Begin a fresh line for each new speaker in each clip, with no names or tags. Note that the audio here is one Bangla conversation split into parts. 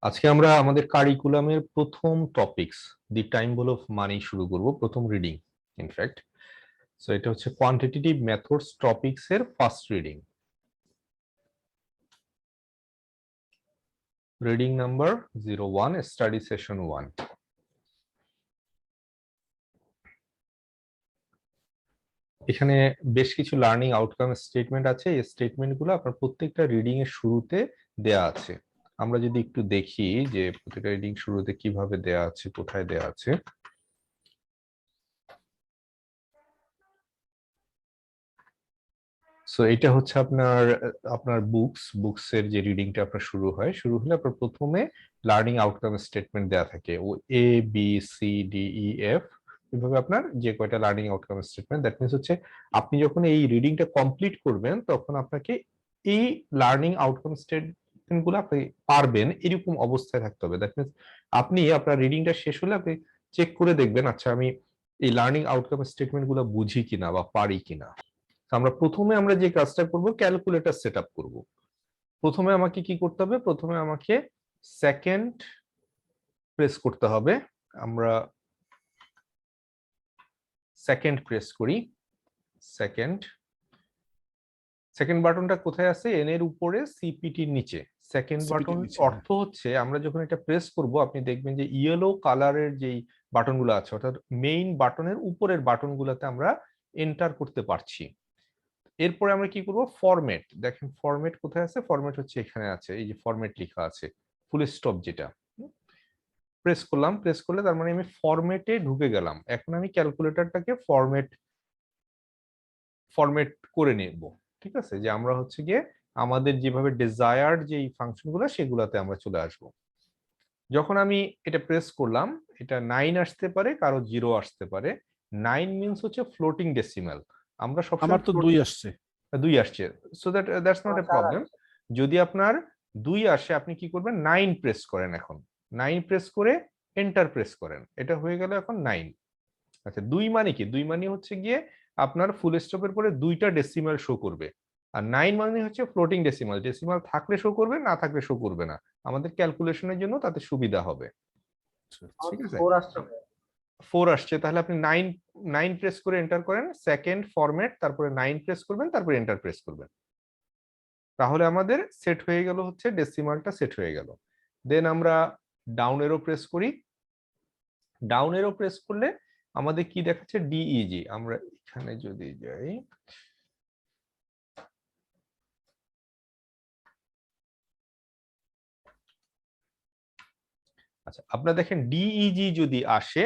আজকে আমরা আমাদের কারিকুলামের প্রথম টপিকস দি টাইম্বল অফ মানি শুরু করব, প্রথম রিডিং ইনফ্যাক্ট। সো এটা হচ্ছে কোয়ান্টিটেটিভ মেথডস টপিকস এর first reading, reading number 01, study session 1। এখানে বেশ কিছু লার্নিং আউটকাম স্টেটমেন্ট আছে। এই স্টেটমেন্টগুলো আপনার প্রত্যেকটা রিডিং এর শুরুতে দেয়া আছে। আমরা যদি একটু দেখি যে প্রত্যেকটা রিডিং শুরুতে কিভাবে দেয়া আছে, কোথায় দেয়া আছে। সো এটা হচ্ছে আপনার আপনার বুকস এর যে রিডিংটা আপনার শুরু হলে আপনার প্রথমে লার্নিং আউটকাম স্টেটমেন্ট দেয়া থাকে, ও A B C D E F, এভাবে আপনার যে কয়টা learning outcome statement. That means হচ্ছে আপনি যখন এই রিডিংটা কমপ্লিট করবেন তখন আপনাকে এই লার্নিং আউটকাম স্টেটমেন্ট গুলো আপনি পারবেন এরকম অবস্থায় থাকতে হবে। দ্যাট মিনস আপনি আপনার রিডিংটা শেষ হলে আপনি চেক করে দেখবেন, আচ্ছা আমি এই লার্নিং আউটকাম স্টেটমেন্ট গুলো বুঝি কিনা বা পারি কিনা। আমরা প্রথমে যে কাজটা করব, ক্যালকুলেটর সেট আপ করবো। প্রথমে আমাকে কি করতে হবে? প্রথমে আমাকে সেকেন্ড প্রেস করতে হবে। আমরা সেকেন্ড প্রেস করি। সেকেন্ড বাটনটা কোথায় আছে? এন এর উপরে, সিপিটির নিচে সেকেন্ড বাটন। অর্থ হচ্ছে আমরা যখন এটা প্রেস করব আপনি দেখবেন যে ইয়েলো কালারের যেই বাটনগুলো আছে, অর্থাৎ মেইন বাটনের উপরের বাটনগুলোতে আমরা এন্টার করতে পারছি। এরপরে আমরা কি করব? ফরম্যাট। দেখেন ফরম্যাট কোথায় আছে? ফরম্যাট হচ্ছে এখানে আছে, এই যে ফরম্যাট লেখা আছে, ফুল স্টপ যেটা। প্রেস করলাম, প্রেস করলে তার মানে আমি ফরম্যাটে ঢুকে গেলাম। এখন আমি ক্যালকুলেটরটাকে ফরম্যাট করে নেব। ঠিক আছে, যে আমরা হচ্ছে গিয়ে আমাদের যেভাবে ডিজায়ার্ড যেই ফাংশনগুলো সেগুলোতে আমরা চলে আসব। যখন আমি এটা প্রেস করলাম, এটা 9 আসতে পারে, কারো 0 আসতে পারে। 9 মিনস হচ্ছে ফ্লোটিং ডেসিমাল। আমরা সবসময়
আমার তো 2 আসছে।
2 আসছে, so that's not a problem. যদি আপনার 2 আসে আপনি কি করবেন? 9 প্রেস করেন। এখন 9 প্রেস করে এন্টার প্রেস করেন। এটা হয়ে গেল এখন 9। আচ্ছা, 2 মানে কি? 2 মানে হচ্ছে গিয়ে আপনার ফুল স্টপের পরে দুইটা ডেসিমাল শো করবে। আর 9 মানে হচ্ছে ফ্লোটিং ডেসিমাল। ডেসিমাল থাকলে শো করবে, না থাকলে শো করবে না। আমাদের ক্যালকুলেশনের জন্য তাতে সুবিধা হবে। ঠিক আছে, 4 আসছে, তাহলে আপনি 9 প্রেস করে এন্টার করেন, সেকেন্ড ফরম্যাট, তারপরে 9 প্রেস করবেন, তারপরে এন্টার প্রেস করবেন। তাহলে আমাদের সেট হয়ে গেল, হচ্ছে ডেসিমালটা সেট হয়ে গেল। দেন আমরা ডাউন এরো প্রেস করি। ডাউন এরো প্রেস করলে আমাদের কি দেখাচ্ছে? ডিইজি। আমরা এখানে যদি যাই, আচ্ছা আপনারা দেখেন ডিইজি যদি আসে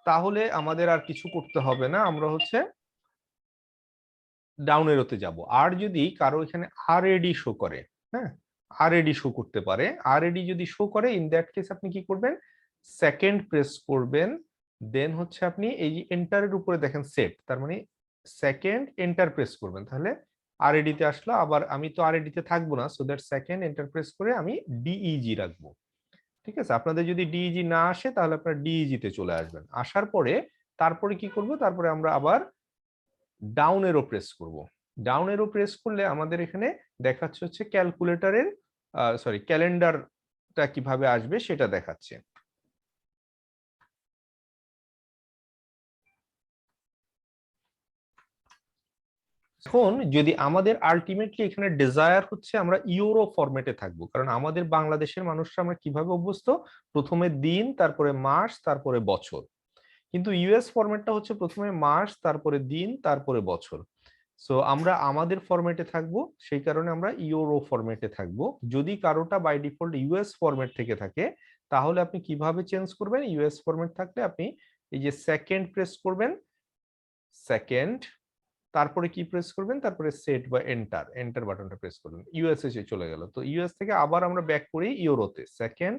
তাহলে আমাদের আর কিছু করতে হবে না, আমরা হচ্ছে ডাউন এরোতে যাব। আর যদি কারো এখানে আরএডি শো করে, হ্যাঁ আরএডি শো করতে পারে, আরএডি যদি শো করে ইন দ্যাট কেস আপনি কি করবেন? সেকেন্ড প্রেস করবেন। দেন হচ্ছে আপনি এই যে এন্টারের উপরে দেখেন সেট, তার মানে সেকেন্ড এন্টার প্রেস করবেন, তাহলে আরএডি তে আসলো। আবার আমি তো আরএডি তে থাকবো না, so that second enter press করে আমি ডিইজি রাখবো। ঠিক আছে, আপনাদের যদি ডিইজি না আসে তাহলে আপনারা ডিইজি তে চলে আসবেন। আসার পরে তারপরে কি করব? তারপরে আমরা আবার ডাউন এরো প্রেস করব। ডাউন এরো প্রেস করলে আমাদের এখানে দেখাচ্ছে হচ্ছে ক্যালকুলেটরের ক্যালেন্ডারটা কিভাবে আসবে সেটা দেখাচ্ছে। এখন যদি আমাদের আলটিমেটলি এখানে ডিজায়ার হচ্ছে আমরা ইউরো ফরম্যাটে থাকবো, কারণ আমাদের বাংলাদেশের মানুষরা আমরা কিভাবে অভ্যস্ত? প্রথমে দিন, তারপরে মাস, তারপরে বছর। কিন্তু ইউএস ফরম্যাটটা হচ্ছে প্রথমে মাস, তারপরে দিন, তারপরে বছর। সো আমরা আমাদের ফরম্যাটে থাকবো, সেই কারণে আমরা ইউরো ফরম্যাটে থাকবো। যদি কারোটা বাই ডিফল্ট ইউএস ফরম্যাট থেকে থাকে তাহলে আপনি কিভাবে চেঞ্জ করবেন? ইউএস ফরম্যাট থাকলে আপনি এই যে সেকেন্ড প্রেস করবেন, সেকেন্ড, তারপরে কি প্রেস করবেন? তারপরে সেট বা এন্টার বাটনটা প্রেস করবেন, ইউএসএ চলে গেল। তো ইউএস থেকে আবার আমরা ব্যাক করি ইউরোতে, সেকেন্ড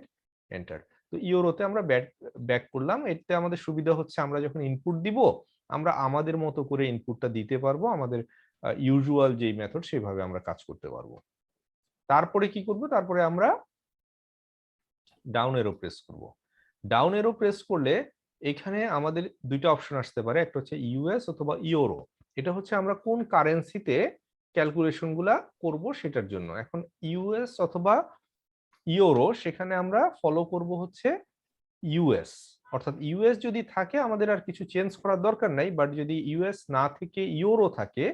এন্টার। তো ইউরোতে আমরা ব্যাক করলাম। এতে আমাদের সুবিধা হচ্ছে আমরা যখন ইনপুট দিব আমরা আমাদের মতো করে ইনপুটটা দিতে পারবো, আমাদের ইউজুয়াল যেই মেথড সেভাবে আমরা কাজ করতে পারবো। তারপরে কি করব? তারপরে আমরা ডাউন এরো প্রেস করব। ডাউন এরো প্রেস করলে এখানে আমাদের দুইটা অপশন আসতে পারে, একটা হচ্ছে ইউএস অথবা ইউরো। এটা হচ্ছে আমরা কোন কারেন্সিতে ক্যালকুলেশন গুলা করব সেটার জন্য। এখন ইউএস অথবা ইউরো, সেখানে আমরা ফলো করব হচ্ছে ইউএস। অর্থাৎ ইউএস যদি থাকে আমাদের আর কিছু চেঞ্জ করার দরকার নাই, বাট যদি ইউএস না থেকে ইউরো থাকে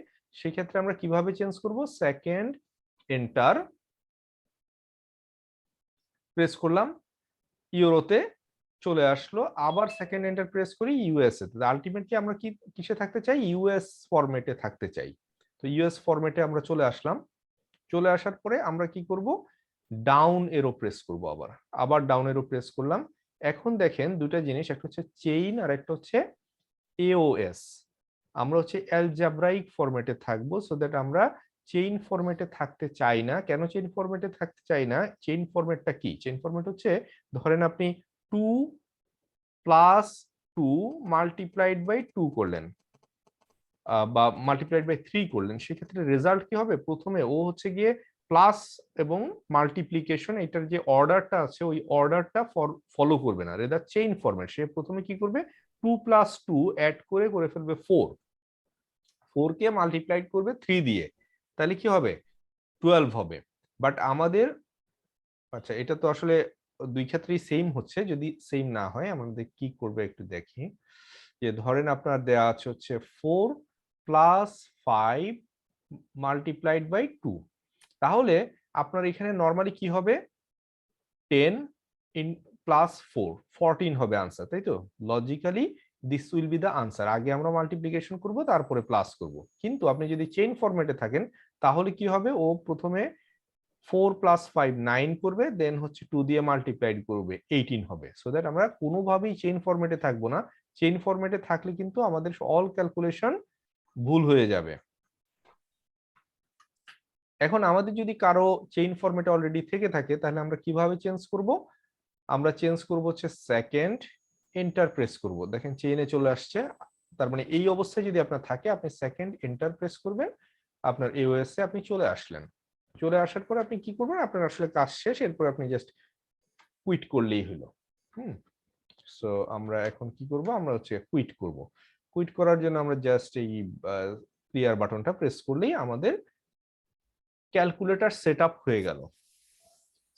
সেক্ষেত্রে আমরা কিভাবে চেঞ্জ করব, সেকেন্ড এন্টার প্রেস করলাম, ইউরোতে চলে আসলো, আবার সেকেন্ড এন্টার প্রেস করি ইউএস এ। আলটিমেটলি আমরা কি কিসে থাকতে চাই, ইউএস ফরম্যাটে থাকতে চাই। তো ইউএস ফরম্যাটে আমরা চলে আসলাম, চলে আসার পরে আমরা কি করব, ডাউন এরো প্রেস করব, আবার আবার ডাউন এরো প্রেস করলাম। এখন দেখেন দুটা জিনিস, একটা হচ্ছে চেইন আর একটা হচ্ছে এওএস। আমরা হচ্ছে অ্যালজাব্রাইক ফরম্যাটে থাকবো, সো দ্যাট আমরা চেইন ফরম্যাটে থাকতে চাই না। কেন চেইন ফরম্যাটে থাকতে চাই না, চেইন ফরম্যাটটা কি, চেইন ফরম্যাট হচ্ছে ধরেন আপনি 2 প্লাস 2 মাল্টিপ্লাইড বাই 2 করলেন, বা মাল্টিপ্লাইড বাই 3 করলেন, সেক্ষেত্রে রেজাল্ট কি হবে, প্রথমে ও হচ্ছে গিয়ে প্লাস এবং মাল্টিপ্লিকেশন এটার যে অর্ডারটা আছে ওই অর্ডারটা ফলো করবে না, রেদার চেইন ফরম্যাট। সে প্রথমে কি করবে, 2 প্লাস 2 অ্যাড করে ফেলবে 4, 4 কে মাল্টিপ্লাইড করবে 3 দিয়ে, তাহলে কি হবে, 12 হবে। বাট আমাদের, আচ্ছা এটা তো আসলে দুই ক্ষেত্রেই সেম হচ্ছে, যদি সেম না হয় আমাদের কি করবে একটু দেখি। যে ধরেন আপনার দেয়া আছে হচ্ছে 4 প্লাস 5 মাল্টিপ্লাইড বাই 2, তাহলে আপনার এখানে নরমালি কি হবে, 10 ইন প্লাস 4 14 হবে আনসার, তাই তো। Logically this will be the answer. আগে আমরা মাল্টিপ্লিকেশন করব তারপরে প্লাস করব, কিন্তু আপনি যদি চেইন ফরম্যাটে থাকেন তাহলে কি হবে, ও প্রথমে 4 প্লাস 5 9 করবে, দেন হচ্ছে 2 দিয়ে মাল্টিপ্লাইড করবে 18 হবে। সো দ্যাট আমরা কোনোভাবেই চেইন ফরম্যাটে থাকবো না। চেইন ফরম্যাটে থাকলে কিন্তু আমাদের অল ক্যালকুলেশন ভুল হয়ে যাবে। এখন আমাদের যদি কারো চেইন ফরম্যাটে অলরেডি থেকে থাকে তাহলে আমরা কিভাবে চেঞ্জ করব, আমরা চেঞ্জ করব হচ্ছে সেকেন্ড এন্টার প্রেস করব, দেখেন চেইনে চলে আসছে। তার মানে এই অবস্থায় যদি আপনার থাকে আপনি সেকেন্ড এন্টার প্রেস করবেন, আপনার এওএস এ আপনি চলে আসলেন। চলে আসার পর আপনি কি করবেন, আপনার আসলে কাজ শেষ, এরপর আপনি জাস্ট কুইট করলেই হলো। সো আমরা এখন কি করব, আমরা হচ্ছে কুইট করব। কুইট করার জন্য আমরা জাস্ট এই ক্লিয়ার বাটনটা প্রেস করলেই আমাদের ক্যালকুলেটর সেটআপ হয়ে গেল।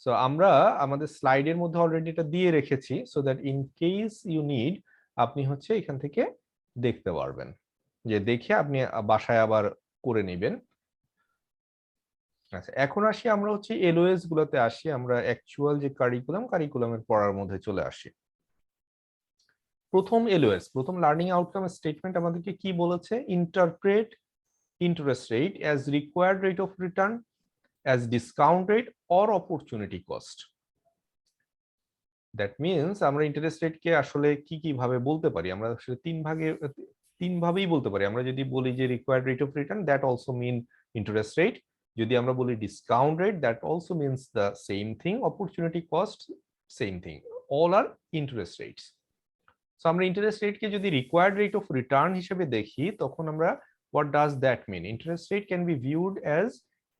সো আমরা আমাদের স্লাইডের মধ্যে অলরেডি এটা দিয়ে রেখেছি, so that in case you need আপনি হচ্ছে এখান থেকে দেখতে পারবেন, যে দেখে আপনি বাসায় আবার করে নেবেন। আচ্ছা এখন আসি আমরা হচ্ছে এলওএস গুলোতে আসি, আমরা অ্যাকচুয়াল যে কারিকুলামের পড়ার মধ্যে চলে আসি। প্রথম এলওএস, প্রথম লার্নিং আউটকাম স্টেটমেন্ট আমাদেরকে কি বলেছে, interpret interest rate as required rate of return, as discount rate or opportunity cost. That means আমরা ইন্টারেস্ট রেটকে আসলে কি ভাবে বলতে পারি, আমরা আসলে তিন ভাবেই বলতে পারি। আমরা যদি বলি যে required rate of return, that also mean interest rate. যদি আমরা বলি discount rate, that also means the same thing. Opportunity cost, same thing, all are interest rates. So আমরা ইন্টারেস্ট রেটকে যদি রিকোয়ার্ড রেট অফ রিটার্ন হিসেবে দেখি তখন আমরা, what does that mean? Interest rate can be viewed as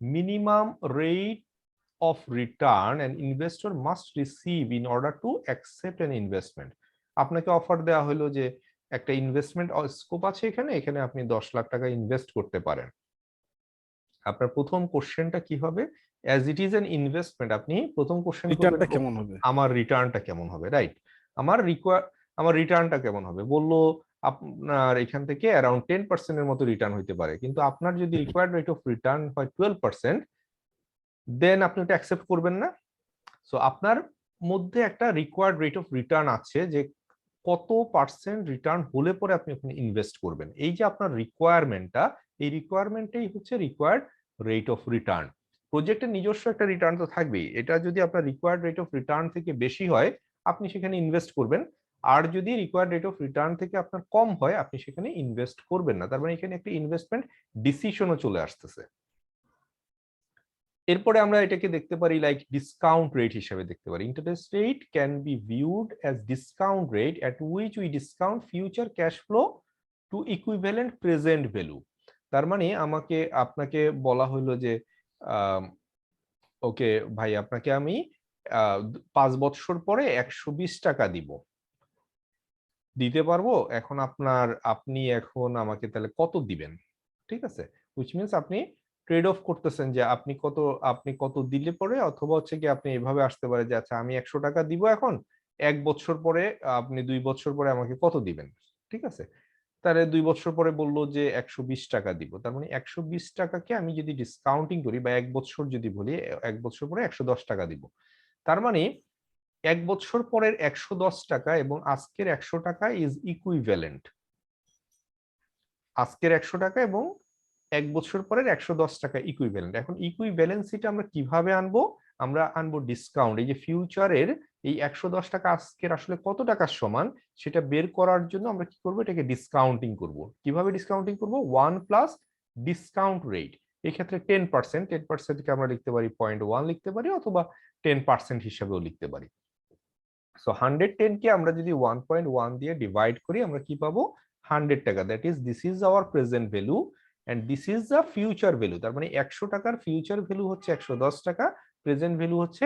minimum rate of return an investor must receive in order to accept an investment. আপনাকে অফার দেওয়া হলো যে একটা ইনভেস্টমেন্ট স্কোপ আছে, এখানে এখানে আপনি 10 লাখ টাকা ইনভেস্ট করতে পারেন। আপনার প্রথম কোশ্চেনটা কি হবে, as it is an investment, আপনি প্রথম কোশ্চেন করবেন
রিটার্নটা কেমন হবে,
আমার রিটার্নটা কেমন হবে, রাইট। আমার রিটার্নটা কেমন হবে বললো, আপনার এখান থেকে অ্যারাউন্ড 10% এর মতো রিটার্ন হইতে পারে, কিন্তু আপনার যদি রিকোয়ার্ড রেট অফ রিটার্ন হয় 12%, দেন আপনি ওটা অ্যাকসেপ্ট করবেন না। সো আপনার মধ্যে একটা রিকোয়ার্ড রেট অফ রিটার্ন আছে, যে কত পার্সেন্ট রিটার্ন হলে পরে আপনি ওখানে ইনভেস্ট করবেন। এই যে আপনার রিকোয়ারমেন্টটা, এই রিকোয়ারমেন্টটাই হচ্ছে রিকোয়ার্ড রেট অফ রিটার্ন। প্রজেক্টের নিজস্ব একটা রিটার্ন তো থাকবেই, এটা যদি আপনার রিকোয়ার্ড রেট অফ রিটার্ন থেকে বেশি হয় আপনি সেখানে ইনভেস্ট করবেন, আর যদি রিকোয়ার্ড রেট অফ রিটার্ন থেকে আপনার কম হয় আপনি সেখানে ইনভেস্ট করবেন না। তার মানে এখানে একটা ইনভেস্টমেন্ট ডিসিশনও চলে আসতেছে। এরপরে আমরা এটাকে দেখতে পারি লাইক ডিসকাউন্ট রেট হিসেবে দেখতে পারি। Interest rate can be viewed as discount rate at which we discount future cash flow two equivalent present value. তার মানে আপনাকে বলা হলো যে ওকে ভাই, আপনাকে আমি 5 বছর পরে 120 টাকা দিতে পারবো, এখন আপনি এখন আমাকে তাহলে কত দিবেন, ঠিক আছে। হুইচ মিনস আপনি ট্রেড অফ করতেছেন যে আপনি কত দিলে পরে, অথবা হচ্ছে কি আপনি এভাবে আসতে পারে যে আচ্ছা আমি 100 টাকা দিব এখন, 1 বছর পরে আপনি 2 বছর পরে আমাকে কত দিবেন, ঠিক আছে? তাহলে 2 বছর পরে বললো যে 120 টাকা দিব, তার মানে 120 টাকাকে আমি যদি ডিসকাউন্টিং করি বা 1 বছর যদি বলি, 1 বছর পরে 110 টাকা দিব। তার মানে 1 বছর পরের 110 টাকা এবং আজকের 100 টাকা ইজ ইকুইভ্যালেন্ট। আজকের 100 টাকা এবং 1 বছর পরের 110 টাকা ইকুইভ্যালেন্ট। এখন ইকুইভ্যালেন্সিটা আমরা কিভাবে আনবো? আমরা আনবো ডিসকাউন্ট। এই যে ফিউচারের এই 110 টাকা আজকের আসলে কত টাকার সমান সেটা বের করার জন্য আমরা কি করবো? এটাকে ডিসকাউন্টিং করব। কিভাবে ডিসকাউন্টিং করব? 1 প্লাস ডিসকাউন্ট রেট। এই ক্ষেত্রে 10%, 10% কে আমরা লিখতে পারি 0.1 লিখতে পারি, অথবা 10% হিসেবেও লিখতে পারি। সো 110 কে আমরা যদি 1.1 দিয়ে ডিভাইড করি, আমরা কি পাবো? 100 টাকা। That is this is our present value and this is the future value. তার মানে 100 টাকার ফিউচার ভ্যালু হচ্ছে 110 টাকা, প্রেজেন্ট ভ্যালু হচ্ছে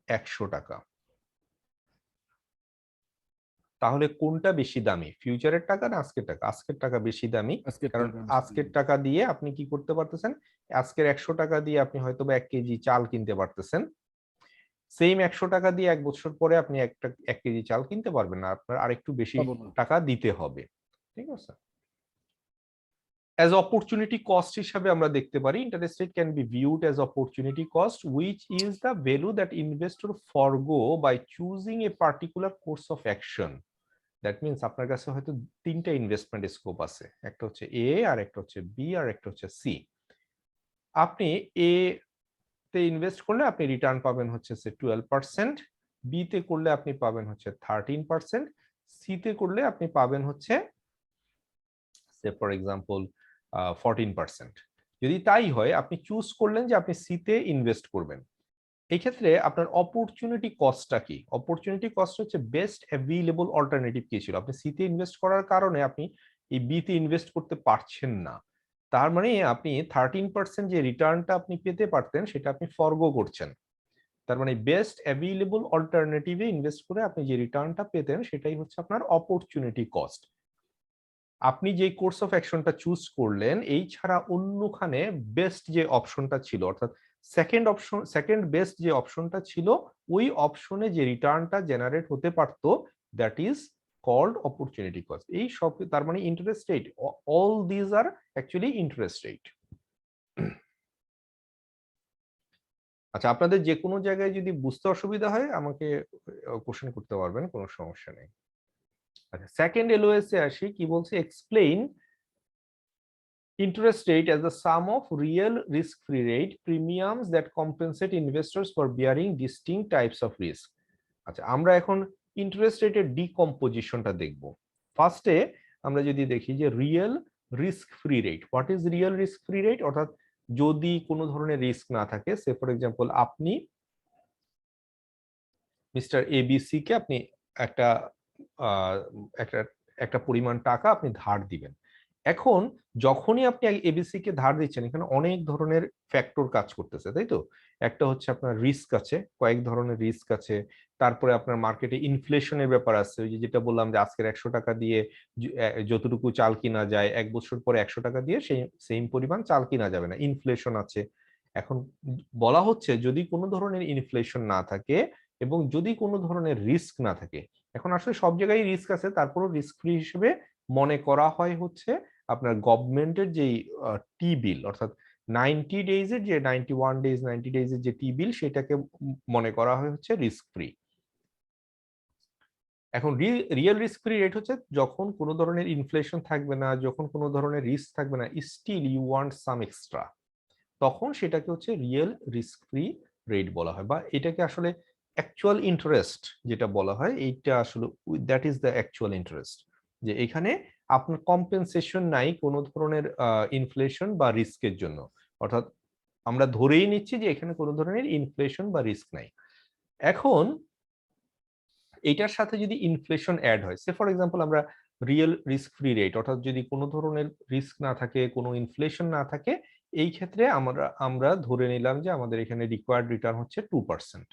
100 টাকা। তাহলে কোনটা বেশি দামি, ফিউচারের টাকা না আজকের টাকা? আজকের টাকা বেশি দামি, কারণ আজকের টাকা দিয়ে আপনি কি করতে পারতেছেন? আজকের 100 টাকা দিয়ে আপনি হয়তো বা 1 কেজি চাল কিনতে পারতেছেন। সেম 100 টাকা দিয়ে 1 বছর পরে আপনি 1 কেজি চাল কিনতে পারবেন না, আপনার আরেকটু বেশি টাকা দিতে হবে, ঠিক আছে? অ্যাজ অপরচুনিটি কস্ট হিসাবে আমরা দেখতে পারি, interest rate can be viewed as opportunity cost which is the value that investor forgo by choosing a particular course of action. That means আপনার কাছে হয়তো 3টা ইনভেস্টমেন্ট স্কোপ আছে, একটা হচ্ছে এ, আর একটা হচ্ছে বি, আর একটা হচ্ছে সি। আপনি এ তে ইনভেস্ট করলে আপনি রিটার্ন পাবেন হচ্ছে 12%, বি তে করলে আপনি পাবেন হচ্ছে 13%, সি তে করলে আপনি পাবেন হচ্ছে ফর এক্সাম্পল 14%। যদি তাই হয়, আপনি চুজ করলেন যে আপনি সি তে ইনভেস্ট করবেন, এই ক্ষেত্রে আপনার অপরচুনিটি কস্টটা কি? অপরচুনিটি কস্ট হচ্ছে বেস্ট অ্যাভেইলেবল অল্টারনেটিভ কি ছিল। আপনি সি তে ইনভেস্ট করার কারণে আপনি এই বি তে ইনভেস্ট করতে পারছেন না, তার মানে আপনি 13% যে রিটার্নটা আপনি পেতে পারতেন সেটা আপনি ফরগো করছেন। তার মানে বেস্ট অ্যাভেইলেবল অল্টারনেটিভে ইনভেস্ট করে আপনি যে রিটার্নটা পেতেন সেটাই হচ্ছে আপনার অপরচুনিটি কস্ট। আপনি যে কোর্স অফ অ্যাকশনটা চুজ করলেন এই ছাড়া অন্যখানে বেস্ট যে অপশনটা ছিল, অর্থাৎ সেকেন্ড বেস্ট যে অপশনটা ছিল, ওই অপশনে যে রিটার্নটা জেনারেট হতে পারতো, that is called opportunity cost. এই সব, তার মানে interest rate, all these are actually interest rate. আচ্ছা, আপনাদের যে কোনো জায়গায় যদি বুঝতে অসুবিধা হয় আমাকে কোশ্চেন করতে পারবেন, কোনো সমস্যা নেই। আচ্ছা, সেকেন্ড এলওএস এ আসি, কি বলছে? Explain interest rate as the sum of real risk-free rate premiums that compensate investors for bearing distinct types of risk. আচ্ছা, আমরা এখন ইন্টারেস্ট রেটের ডিকম্পোজিশনটা দেখব। ফার্স্টে আমরা যদি দেখি যে real risk free rate, what is real risk free rate? অর্থাৎ যদি কোনো ধরনের রিস্ক না থাকে, সে ফর এক্সাম্পল আপনি মিস্টার এবিসি কে আপনি একটা একটা একটা পরিমাণ টাকা আপনি ধার দিবেন। এখন যখনই আপনি এবিসি কে ধার দিচ্ছেন, এখানে অনেক ধরনের ফ্যাক্টর কাজ করতেছে, তাই তো? একটা হচ্ছে আপনার রিস্ক আছে, কয়েক ধরনের রিস্ক আছে। তারপরে আপনার মার্কেটে ইনফ্লেশনের ব্যাপার আছে, ওই যে যেটা বললাম যে আজকের 100 টাকা দিয়ে যতটুকু চাল কিনা যায়, 1 বছর পরে 100 টাকা দিয়ে সেই সেম পরিমাণ চাল কিনা যাবে না, ইনফ্লেশন আছে। এখন বলা হচ্ছে যদি কোনো ধরনের ইনফ্লেশন না থাকে এবং যদি কোনো ধরনের রিস্ক না থাকে, এখন আসলে সব জায়গায় রিস্ক আছে, তারপরও রিস্ক ফ্রি হিসেবে মনে করা হয় হচ্ছে আপনার গভর্নমেন্টের যেই টি বিল, অর্থাৎ 90 ডেজের যে 91 ডেজ 90 ডেজের যে টি বিল, সেটাকে মনে করা হয় হচ্ছে রিস্ক ফ্রি। এখন রিয়েল রিস্ক ফ্রি রেট হচ্ছে যখন কোনো ধরনের ইনফ্লেশন থাকবে না, যখন কোনো ধরনের রিস্ক থাকবে না, still you want some extra, তখন সেটাকে হচ্ছে রিয়েল রিস্ক ফ্রি রেট বলা হয়, বা এটাকে আসলে অ্যাকচুয়াল ইন্টারেস্ট যেটা বলা হয়, এইটা আসলে that is the actual interest. যে এখানে আপনার কম্পেনসেশন নাই কোনো ধরনের ইনফ্লেশন বা রিস্কের জন্য, অর্থাৎ আমরা ধরেই নিচ্ছি যে এখানে কোনো ধরনের ইনফ্লেশন বা রিস্ক নাই। এখন এটার সাথে যদি ইনফ্লেশন অ্যাড হয়, সে ফর এক্সাম্পল আমরা রিয়েল রিস্ক ফ্রি রেট, অর্থাৎ যদি কোনো ধরনের রিস্ক না থাকে, কোনো ইনফ্লেশন না থাকে, এই ক্ষেত্রে আমরা ধরে নিলাম যে আমাদের এখানে রিকোয়ার্ড রিটার্ন হচ্ছে 2%।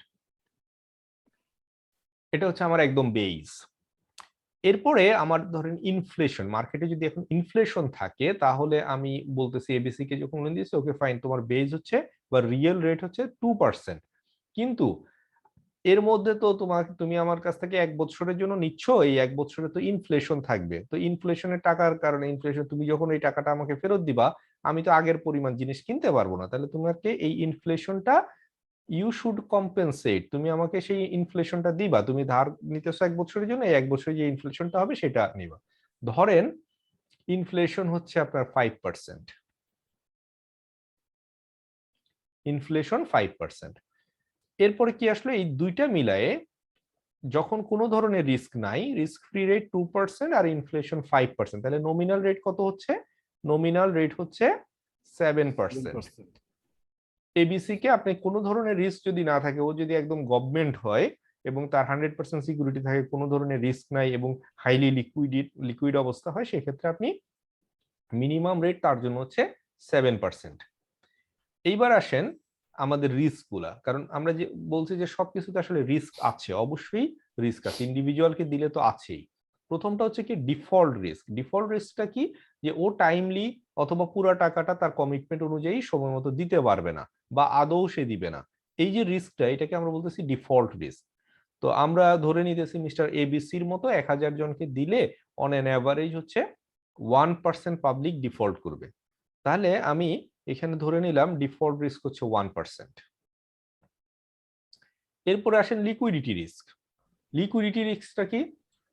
এটা হচ্ছে আমার একদম বেস। এরপরে আমার ধরেন ইনফ্লেশন, মার্কেটে যদি এখন ইনফ্লেশন থাকে তাহলে আমি বলতেছি এবিসি কে যখন লোন দিয়েছি, ওকে ফাইন, তোমার বেজ হচ্ছে বা রিয়েল রেট হচ্ছে 2%, কিন্তু এর মধ্যে তো তুমি আমার কাছ থেকে 1 বছরের জন্য নিচ্ছ, এই 1 বছরে তো ইনফ্লেশন থাকবে, তো ইনফ্লেশনের টাকার কারণে ইনফ্লেশন, তুমি যখন এই টাকাটা আমাকে ফেরত দিবা আমি তো আগের পরিমাণ জিনিস কিনতে পারবো না, তাহলে তোমাকে এই ইনফ্লেশনটা ইউ শুড কম্পেনসেট, তুমি আমাকে সেই ইনফ্লেশনটা দিবা, তুমি ধার নিতেছো 1 বছরের জন্য, এই 1 বছরে যে ইনফ্লেশনটা হবে সেটা নিবা। ধরেন ইনফ্লেশন হচ্ছে আপনার 5%, ইনফ্লেশন 5%। এরপরে কি আসলে এই দুইটা মিলায়ে যখন কোনো ধরনের রিস্ক নাই, রিস্ক ফ্রি রেট 2% আর ইনফ্লেশন 5%, তাহলে নমিনাল রেট কত হচ্ছে? নমিনাল রেট হচ্ছে 7%। এবিসি কে আপনি কোনো ধরনের রিস্ক যদি না থাকে, ও যদি একদম গভর্নমেন্ট হয় এবং তার 100% সিকিউরিটি থাকে, কোনো ধরনের রিস্ক নাই এবং হাইলি লিকুইড অবস্থা হয়, সেক্ষেত্রে আপনি মিনিমাম রেট তার জন্য হচ্ছে 7%। এইবার আসেন আমাদের রিস্ক গুলা, কারণ আমরা যে বলছি যে সবকিছুতে আসলে রিস্ক আছে, অবশ্যই রিস্ক আছে, ইন্ডিভিজুয়ালকে দিলে তো আছেই। প্রথমটা হচ্ছে কি ডিফল্ট রিস্ক। ডিফল্ট রিস্কটা কি? যে ও টাইমলি অথবা পুরো টাকাটা তার কমিটমেন্ট অনুযায়ী সময় মতো দিতে পারবে না বা আদৌ সে দিবে না, এই যে রিস্কটা, এটাকে আমরা বলতেছি ডিফল্ট রিস্ক। তো আমরা ধরে নিতেছি মিস্টার এবিসির মতো 1000 জনকে দিলে অন এন অ্যাভারেজ হচ্ছে 1% পাবলিক ডিফল্ট করবে, তাহলে আমি এখানে ধরে নিলাম ডিফল্ট রিস্ক হচ্ছে 1%। এরপরে আসেন লিকুইডিটি রিস্ক। লিকুইডিটি রিস্কটা কি?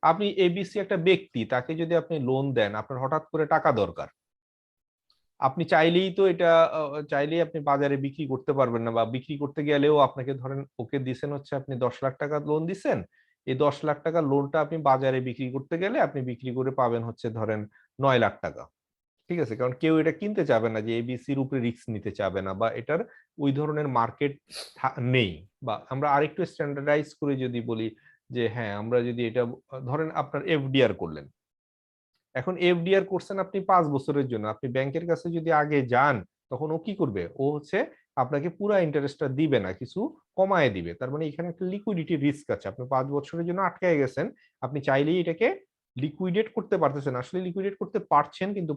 আপনি এবিসি একটা ব্যক্তি, তাকে যদি আপনি লোন দেন, আপনার হঠাৎ করে টাকা দরকার, আপনি চাইলেই তো এটা চাইলেই আপনি বাজারে বিক্রি করতে পারবেন না, বা বিক্রি করতে গেলেও আপনাকে ধরেন ওকে দিছেন হচ্ছে আপনি 10 লাখ টাকা লোন দিছেন, এই 10 লাখ টাকা লোনটা আপনি বাজারে বিক্রি করতে গেলে আপনি বিক্রি করে পাবেন হচ্ছে ধরেন 9 লাখ টাকা। ঠিক আছে, কারণ কেউ এটা কিনতে চাবে না, যে এবিসির উপরে রিস্ক নিতে চাবে না, বা এটার ওই ধরনের মার্কেট নেই। বা আমরা আরেকটু স্ট্যান্ডার্ডাইজ করে যদি বলি যে হ্যাঁ, আমরা যদি এটা ধরেন আপনার এফডিআর করলেন, এখন এফডিআর করছেন আপনি 5 বছরের জন্য, আপনি ব্যাংকের কাছে যদি আগে যান, তখন ও কি করবে? ও হচ্ছে আপনাকে পুরো ইন্টারেস্টটা দিবে না, কিছু কমায় দিবে, তার মানে এখানে একটা লিকুইডিটি রিস্ক আছে, আপনি 5 বছরের জন্য আটকায় গেছেন, আপনি চাইলেই এটাকে লিকুইডেট করতে পারতেছেন, আসলে লিকুইডেট করতে পারছেন, কিন্তু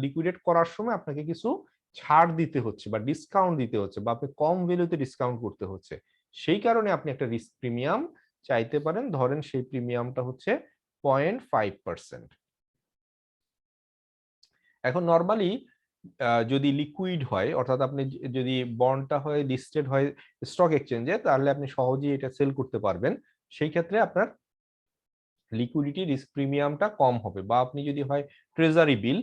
লিকুইডেট করার সময় আপনাকে কিছু ছাড় দিতে হচ্ছে বা ডিসকাউন্ট দিতে হচ্ছে, বা আপনি কম ভ্যালুতে ডিসকাউন্ট করতে হচ্ছে, সেই কারণে আপনি একটা রিস্ক প্রিমিয়াম চাইতে পারেন, ধরেন সেই প্রিমিয়ামটা হচ্ছে 0.5%। এখন নরমালি যদি লিকুইড হয়, অর্থাৎ আপনি যদি বন্ডটা হয় লিস্টেড হয় স্টক এক্সচেঞ্জে, তাহলে আপনি সহজেই এটা সেল করতে পারবেন, সেই ক্ষেত্রে আপনার লিকুইডিটি রিস্ক প্রিমিয়ামটা কম হবে। বা আপনি যদি হয় ট্রেজারি বিল,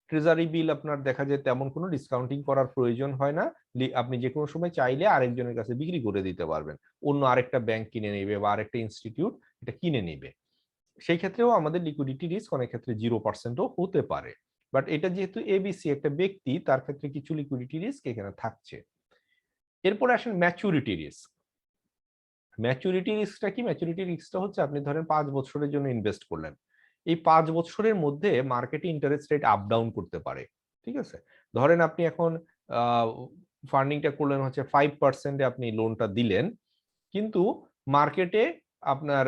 ট্রেজারি বিল আপনার দেখা যায় তেমন কোনো ডিসকাউন্টিং করার প্রয়োজন হয় না, আপনি যে কোনো সময় চাইলে আরেকজনের কাছে বিক্রি করে দিতে পারবেন, অন্য আরেকটা ব্যাংক কিনে নেবে বা আরেকটা ইনস্টিটিউট এটা কিনে নেবে, সেই ক্ষেত্রেও আমাদের লিকুইডিটি রিস্ক অনেক ক্ষেত্রে 0%ও হতে পারে। বাট এটা যেহেতু এবিসি একটা ব্যক্তি, তার ক্ষেত্রে কিছু লিকুইডিটি রিস্ক এখানে থাকছে। এরপরে আসেন ম্যাচুরিটি রিস্ক। ম্যাচুরিটি রিস্কটা কি? ম্যাচুরিটি রিস্কটা হচ্ছে আপনি ধরেন 5 বছরের জন্য ইনভেস্ট করলেন, এই 5 বছরের মধ্যে মার্কেটে ইন্টারেস্ট রেট আপ ডাউন করতে পারে। ঠিক আছে, ধরেন আপনি এখন ফান্ডিংটা করলেন হচ্ছে 5%-এ, আপনি লোনটা দিলেন, কিন্তু মার্কেটে আপনার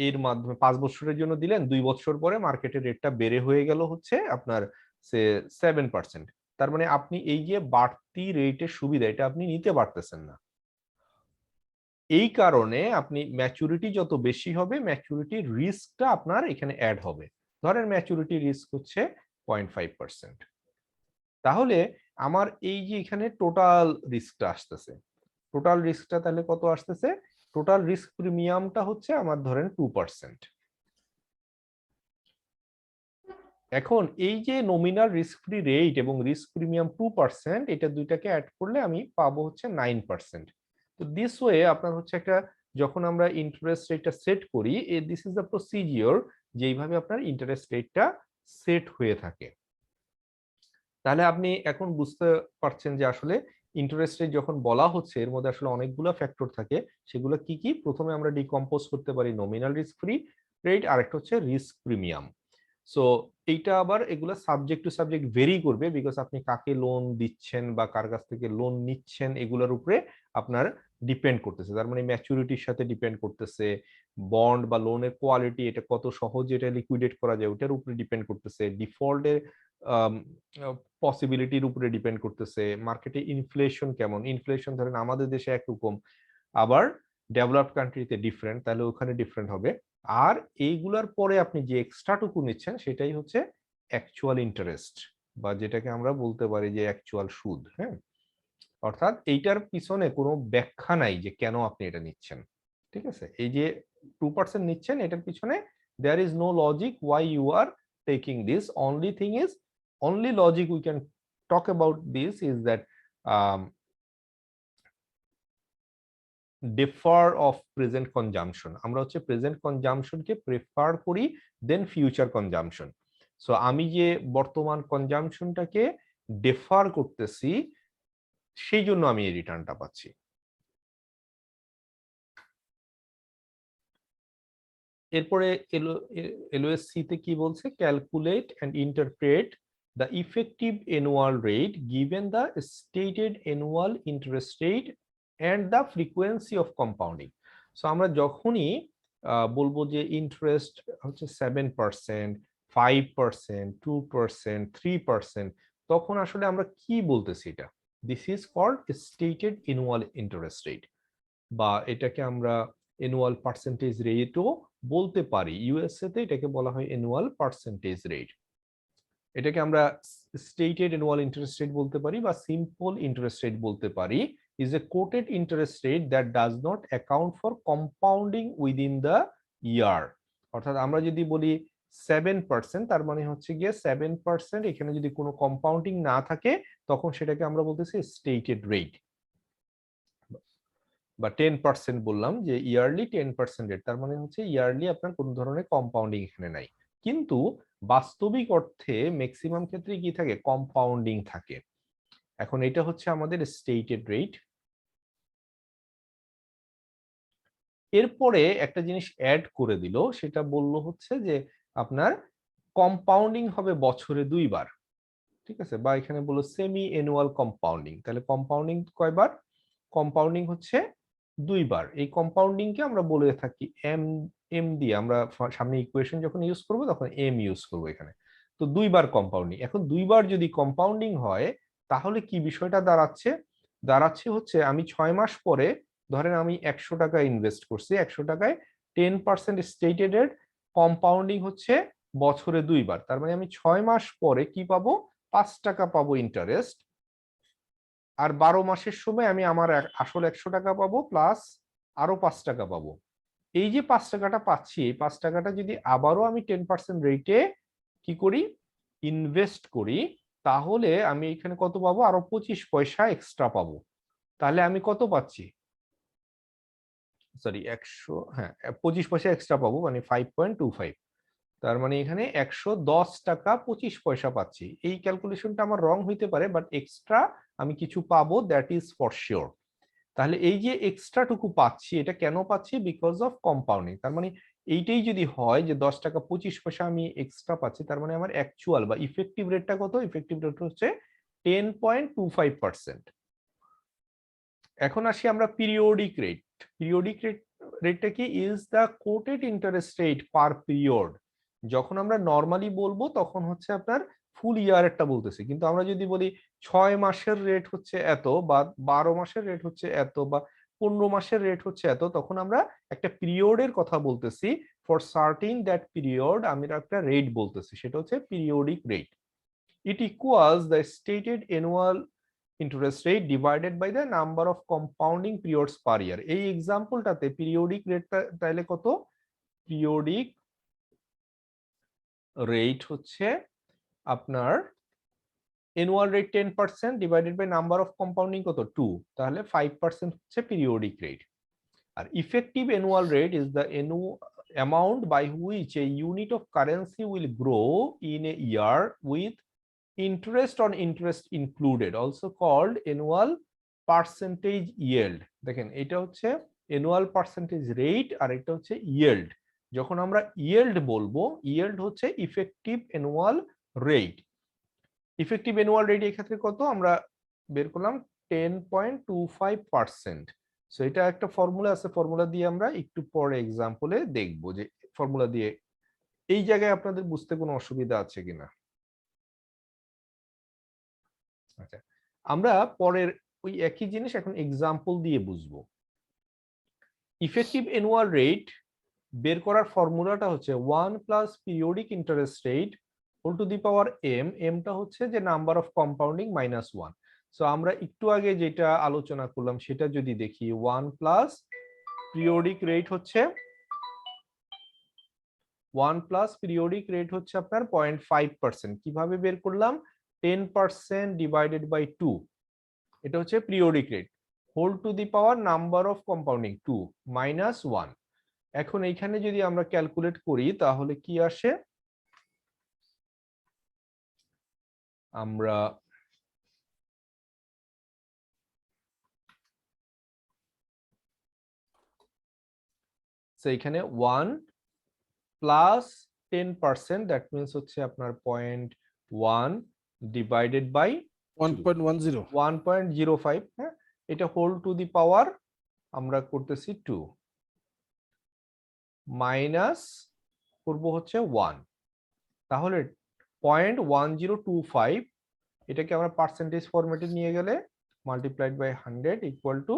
এর মাধ্যমে 5 বছরের জন্য দিলেন, 2 বছর পরে মার্কেটের রেটটা বেড়ে হয়ে গেল হচ্ছে আপনার 7%, তার মানে আপনি এই যে বাড়তি রেটের সুবিধা, এটা আপনি নিতে পারতেছেন না, এই কারণে আপনি ম্যাচুরিটি যত বেশি হবে, ম্যাচুরিটি রিস্কটা আপনার এখানে অ্যাড হবে। ধরেন ম্যাচুরিটি রিস্ক হচ্ছে 0.5%, তাহলে আমার এই যে এখানে টোটাল রিস্কটা আসতেছে, টোটাল রিস্কটা তাহলে কত আসতেছে? টোটাল রিস্ক প্রিমিয়ামটা হচ্ছে আমার ধরেন 2%। এখন এই যে নমিনাল রিস্ক ফ্রি রেট এবং রিস্ক প্রিমিয়াম 2%, এটা দুইটাকে অ্যাড করলে আমি পাবো হচ্ছে 9%। তো দিস ওয়ে আপনার হচ্ছে একটা, যখন আমরা ইন্টারেস্ট রেটটা সেট করি, দিস ইজ দ্য প্রসিজিওর, যেইভাবে আপনার ইন্টারেস্ট রেটটা সেট হয়ে থাকে। তাহলে আপনি এখন বুঝতে পারছেন যে আসলে ইন্টারেস্ট রেট যখন বলা হচ্ছে, এর মধ্যে আসলে অনেকগুলো ফ্যাক্টর থাকে, সেগুলো কি কি? প্রথমে আমরা ডিকম্পোজ করতে পারি নমিনাল রিস্ক ফ্রি রেট, আরেকটা হচ্ছে রিস্ক প্রিমিয়াম। সো এইটা আবার এগুলো সাবজেক্ট টু সাবজেক্ট ভেরি করবে, বিকজ আপনি কাকে লোন দিচ্ছেন বা কার কাছ থেকে লোন নিচ্ছেন, এগুলোর উপরে আপনার ডিপেন্ড করতেছে, তার মানে ম্যাচুরিটির সাথে ডিপেন্ড করতেছে, বন্ড বা লোনের কোয়ালিটি, এটা কত সহজে এটা লিকুইডেট করা যায় ওটার উপরে ডিপেন্ড করতেছে, ডিফল্টের পসিবিলিটির উপরে ডিপেন্ড করতেছে, মার্কেটে ইনফ্লেশন কেমন, ইনফ্লেশন ধরেন আমাদের দেশে একরকম, আবার ডেভেলপড কান্ট্রিতে ডিফারেন্ট, তাহলে ওখানে ডিফারেন্ট হবে। আর এইগুলার পরে আপনি যে এক্সট্রাটুকু নিচ্ছেন সেটাই হচ্ছে অ্যাকচুয়াল ইন্টারেস্ট, বা যেটাকে আমরা বলতে পারি যে অ্যাকচুয়াল সুদ। হ্যাঁ, অর্থাৎ এইটার পিছনে কোনো ব্যাখ্যা নাই যে কেন আপনি এটা নিচ্ছেন। ঠিক আছে, এই যে 2% নিচ্ছেন এটার পিছনে there is no logic why you are taking this, only thing is, only logic we can talk about this is that defer of present consumption, আমরা হচ্ছে প্রেজেন্ট কনজাম্পশনকে প্রেফার করি দেন ফিউচার কনজাম্পশন। সো আমি যে বর্তমান কনজাম্পশনটাকে ডেফার করতেছি সেই জন্য আমি এই রিটার্নটা পাচ্ছি। এরপরে এলওএসসি তে কি বলছে, calculate and interpret the effective annual rate given the stated annual interest rate and the frequency of compounding. So আমরা যখনই বলবো যে ইন্টারেস্ট হচ্ছে 7%, 5%, 2%, 3%, তখন আসলে আমরা কি বলতেছি, এটা this is called stated annual interest rate, বা এটাকে আমরা অ্যানুয়াল পার্সেন্টেজ রেটও বলতে পারি। ইউএসএ তে এটাকে বলা হয় অ্যানুয়াল পার্সেন্টেজ রেট। এটাকে আমরা স্টেটেড অ্যানুয়াল ইন্টারেস্ট রেট বলতে পারি বা সিম্পল ইন্টারেস্ট রেট বলতে পারি, is a quoted interest rate that does not account for compounding within the year. অর্থাৎ আমরা যদি বলি 7%, তার মানে হচ্ছে গিয়ে 7%, এখানে যদি কোনো কম্পাউন্ডিং না থাকে তখন সেটাকে আমরা বলতেছি স্টেটেড রেট। বা 10% বললাম যে ইয়ারলি 10% রেট, তার মানে হচ্ছে ইয়ারলি আপনার কোন ধরনের কম্পাউন্ডিং এখানে নাই। কিন্তু বাস্তবিক অর্থে ম্যাক্সিমাম ক্ষেত্রে কি থাকে, কম্পাউন্ডিং থাকে। এখন এটা হচ্ছে আমাদের স্টেটেড রেট। এরপরে একটা জিনিস অ্যাড করে দিল, সেটা বললো হচ্ছে যে আপনার কম্পাউন্ডিং হবে বছরে 2বার। ঠিক আছে, বা এখানে বললো সেমি অ্যানুয়াল কম্পাউন্ডিং, তাহলে কম্পাউন্ডিং কয়বার, কম্পাউন্ডিং হচ্ছে 2বার। এই কম্পাউন্ডিং কে আমরা বলে থাকি এম, এম দিয়ে আমরা সামনে ইকুয়েশন যখন ইউজ করব তখন এম ইউজ করব এখানে। তো 2বার কম্পাউন্ডিং, এখন 2বার যদি কম্পাউন্ডিং হয় তাহলে কি বিষয়টা দাঁড়াচ্ছে, দাঁড়াচ্ছে হচ্ছে আমি 6 মাস পরে, ধরেন আমি 100 টাকা ইনভেস্ট করছি, 100 টাকায় 10% স্টেটেড রেট, কম্পাউন্ডিং হচ্ছে বছরে 2বার, তার মানে আমি 6 মাস পরে কি পাবো, 5 টাকা পাবো ইন্টারেস্ট। আর 12 মাসের সময় আমি আমার আসল 100 টাকা পাবো প্লাস আরো 5 টাকা পাবো। এই যে 5 টাকাটা পাচ্ছি, এই 5 টাকাটা যদি আবারও আমি 10% রেটে কি করি, ইনভেস্ট করি, তাহলে আমি এখানে কত পাবো, আরো 25 পয়সা এক্সট্রা পাবো। তাহলে আমি কত পাচ্ছি, সরি 100, হ্যাঁ 25 পয়সা এক্সট্রা পাবো, মানে 5.25। তার মানে এখানে 110 টাকা 25 পয়সা পাচ্ছি। এই ক্যালকুলেশনটা আমার রং হইতে পারে, বাট এক্সট্রা আমি কিছু পাবো, দ্যাট ইজ ফর শিওর। তাহলে এই যে এক্সট্রা টুকু পাচ্ছি, এটা কেন পাচ্ছি, বিকজ অফ কম্পাউন্ডিং। তার মানে এইটাই যদি হয় যে 10 টাকা 25 পয়সা আমি এক্সট্রা পাচ্ছি, তার মানে আমার অ্যাকচুয়াল বা ইফেক্টিভ রেটটা কত, ইফেক্টিভ রেট হচ্ছে 10.25%। এখন আসি আমরা পিরিয়ডিক রেট। পিরিয়ডিক রেটটা কি, is the quoted interest rate per period. যখন আমরা নর্মালি বলবো তখন হচ্ছে আপনার ফুল ইয়ারেরটা বলতেছি, কিন্তু আমরা যদি বলি 6 মাসের রেট হচ্ছে এত, বা 12 মাসের রেট হচ্ছে এত, বা 15 মাসের রেট হচ্ছে এত, তখন আমরা একটা পিরিয়ডের কথা বলতেছি। ফর সার্টিন দ্যাট পিরিয়ড আমি একটা রেট বলতেছি, সেটা হচ্ছে periodic rate. It equals the stated annual interest rate divided by the number of compounding periods per year. এই এক্সাম্পলটাতে পিরিয়ডিক রেটটা তাইলে কত, পিরিয়ডিক রেট হচ্ছে আপনার annual rate 10% divided by number of compounding কত 2, তাহলে 5% হচ্ছে পিরিয়ডিক রেট। আর effective annual rate is the amount by which a unit of currency will grow in a year with interest on interest included, also called annual percentage yield। দেখেন এটা হচ্ছে annual percentage rate আর এটা হচ্ছে yield। যখন আমরা yield বলবো, yield হচ্ছে effective annual rate। Effective annual rate এই ক্ষেত্রে কত আমরা বের করলাম, 10.25%। সো এটা একটা ফর্মুলা আছে, ফর্মুলা দিয়ে আমরা একটু পরে এক্সাম্পলে দেখবো যে ফর্মুলা দিয়ে এই জায়গায় আপনাদের বুঝতে কোনো অসুবিধা আছে কিনা। আচ্ছা, আমরা পরের ওই একই জিনিস এখন এক্সাম্পল দিয়ে বুঝবো। ইফেক্টিভ অ্যানুয়াল রেট বের করার ফর্মুলাটা হচ্ছে 1 plus periodic interest rate whole to the power M, এমটা হচ্ছে যে number of compounding minus 1। So আমরা একটু আগে যেটা আলোচনা করলাম সেটা যদি দেখি, 1 প্লাস পিরিয়ডিক রেট হচ্ছে 1 প্লাস পিরিয়ডিক রেট হচ্ছে আপনার 0.5%। কিভাবে বের করলাম? 10% ডিভাইডেড বাই 2, এটা হচ্ছে periodic rate, whole to the power number of compounding 2 minus 1। এখন এইখানে যদি আমরা ক্যালকুলেট করি তাহলে কি আসে? আমরা এইখানে 1 প্লাস 10%, দ্যাট মিনস হচ্ছে আপনার 0.1 ডিভাইডেড বাই 1.05, হ্যাঁ, এটা হোল টু দি পাওয়ার আমরা করতেছি 2 মাইনাস করব হচ্ছে 1। তাহলে 0.1025 এটাকে আমরা পার্সেন্টেজ ফরম্যাটে নিয়ে গেলে মাল্টিপ্লাইড বাই 100 ইকুয়াল টু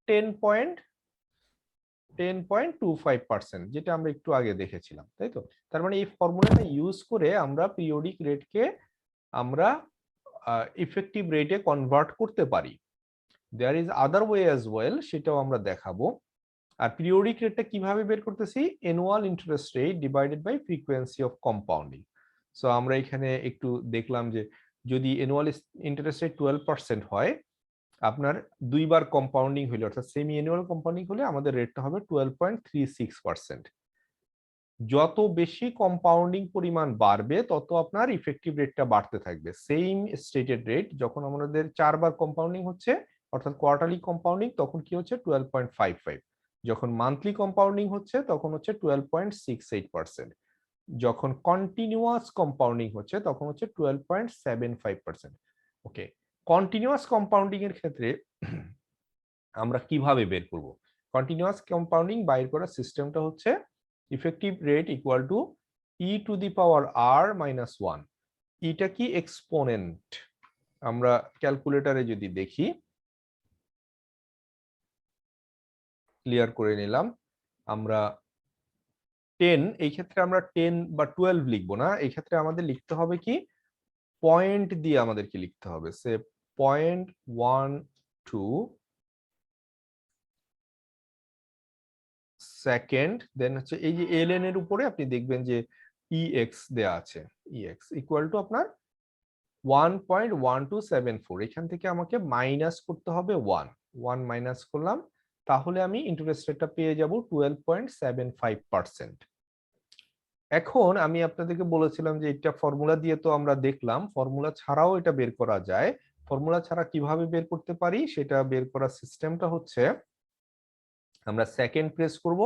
10.25%, যেটা আমরা একটু আগে দেখেছিলাম, তাই তো? তার মানে এই ফর্মুলাটা ইউজ করে আমরা পিরিয়ডিক রেটকে আমরা ইফেক্টিভ রেটে কনভার্ট করতে পারি। There is other way as well, সেটাও আমরা দেখাবো। আর পিরিয়ডিক রেটটা কিভাবে বের করতেছি? Annual interest rate divided by frequency of compounding. So আমরা এখানে একটু দেখলাম যে যদি অ্যানুয়াল ইন্টারেস্ট রেট 12% হয়, আপনার দুইবার কম্পাউন্ডিং হলে অর্থাৎ সেমি অ্যানুয়াল কম্পাউন্ডিং হলে আমাদের রেটটা হবে 12.36%। যত বেশি কম্পাউন্ডিং পরিমাণ বাড়বে তত আপনার ইফেক্টিভ রেটটা বাড়তে থাকবে। সেম স্টেটেড রেট যখন আমাদের 4বার কম্পাউন্ডিং হচ্ছে অর্থাৎ কোয়ার্টারলি কম্পাউন্ডিং তখন কি হচ্ছে 12.55, যখন মান্থলি কম্পাউন্ডিং হচ্ছে তখন হচ্ছে 12.68%, যখন কন্টিনিউয়াস কম্পাউন্ডিং হচ্ছে তখন হচ্ছে 12.75%। ওকে, কন্টিনিউয়াস কম্পাউন্ডিং এর ক্ষেত্রে আমরা কিভাবে বের করব? কন্টিনিউয়াস কম্পাউন্ডিং বাইর করার সিস্টেমটা হচ্ছে effective rate equal to e to the power r minus 1। ইটা কি? এক্সপোনেন্ট। আমরা ক্যালকুলেটরে যদি দেখি, ক্লিয়ার করে নিলাম, আমরা 10, এই ক্ষেত্রে আমরা 10 বা 12 লিখবো না, এই ক্ষেত্রে আমাদের লিখতে হবে কি? পয়েন্ট দিয়ে আমাদেরকে লিখতে হবে, সে 0.12 সেকেন্ড, দেন হচ্ছে এই যে ln এর উপরে আপনি দেখবেন যে ex দেয়া আছে, ex ইকুয়াল টু আপনার 1.1274। এখান থেকে আমাকে মাইনাস করতে হবে 1 মাইনাস করলাম, তাহলে আমি ইন্টারেস্ট রেটটা পেয়ে যাব 12.75%। এখন আমি আপনাদেরকে বলেছিলাম যে এটা ফর্মুলা দিয়ে তো আমরা দেখলাম, ফর্মুলা ছাড়াও এটা বের করা যায়। ফর্মুলা ছাড়া কিভাবে বের করতে পারি সেটা বের করার সিস্টেমটা হচ্ছে, আমরা সেকেন্ড প্রেস করব,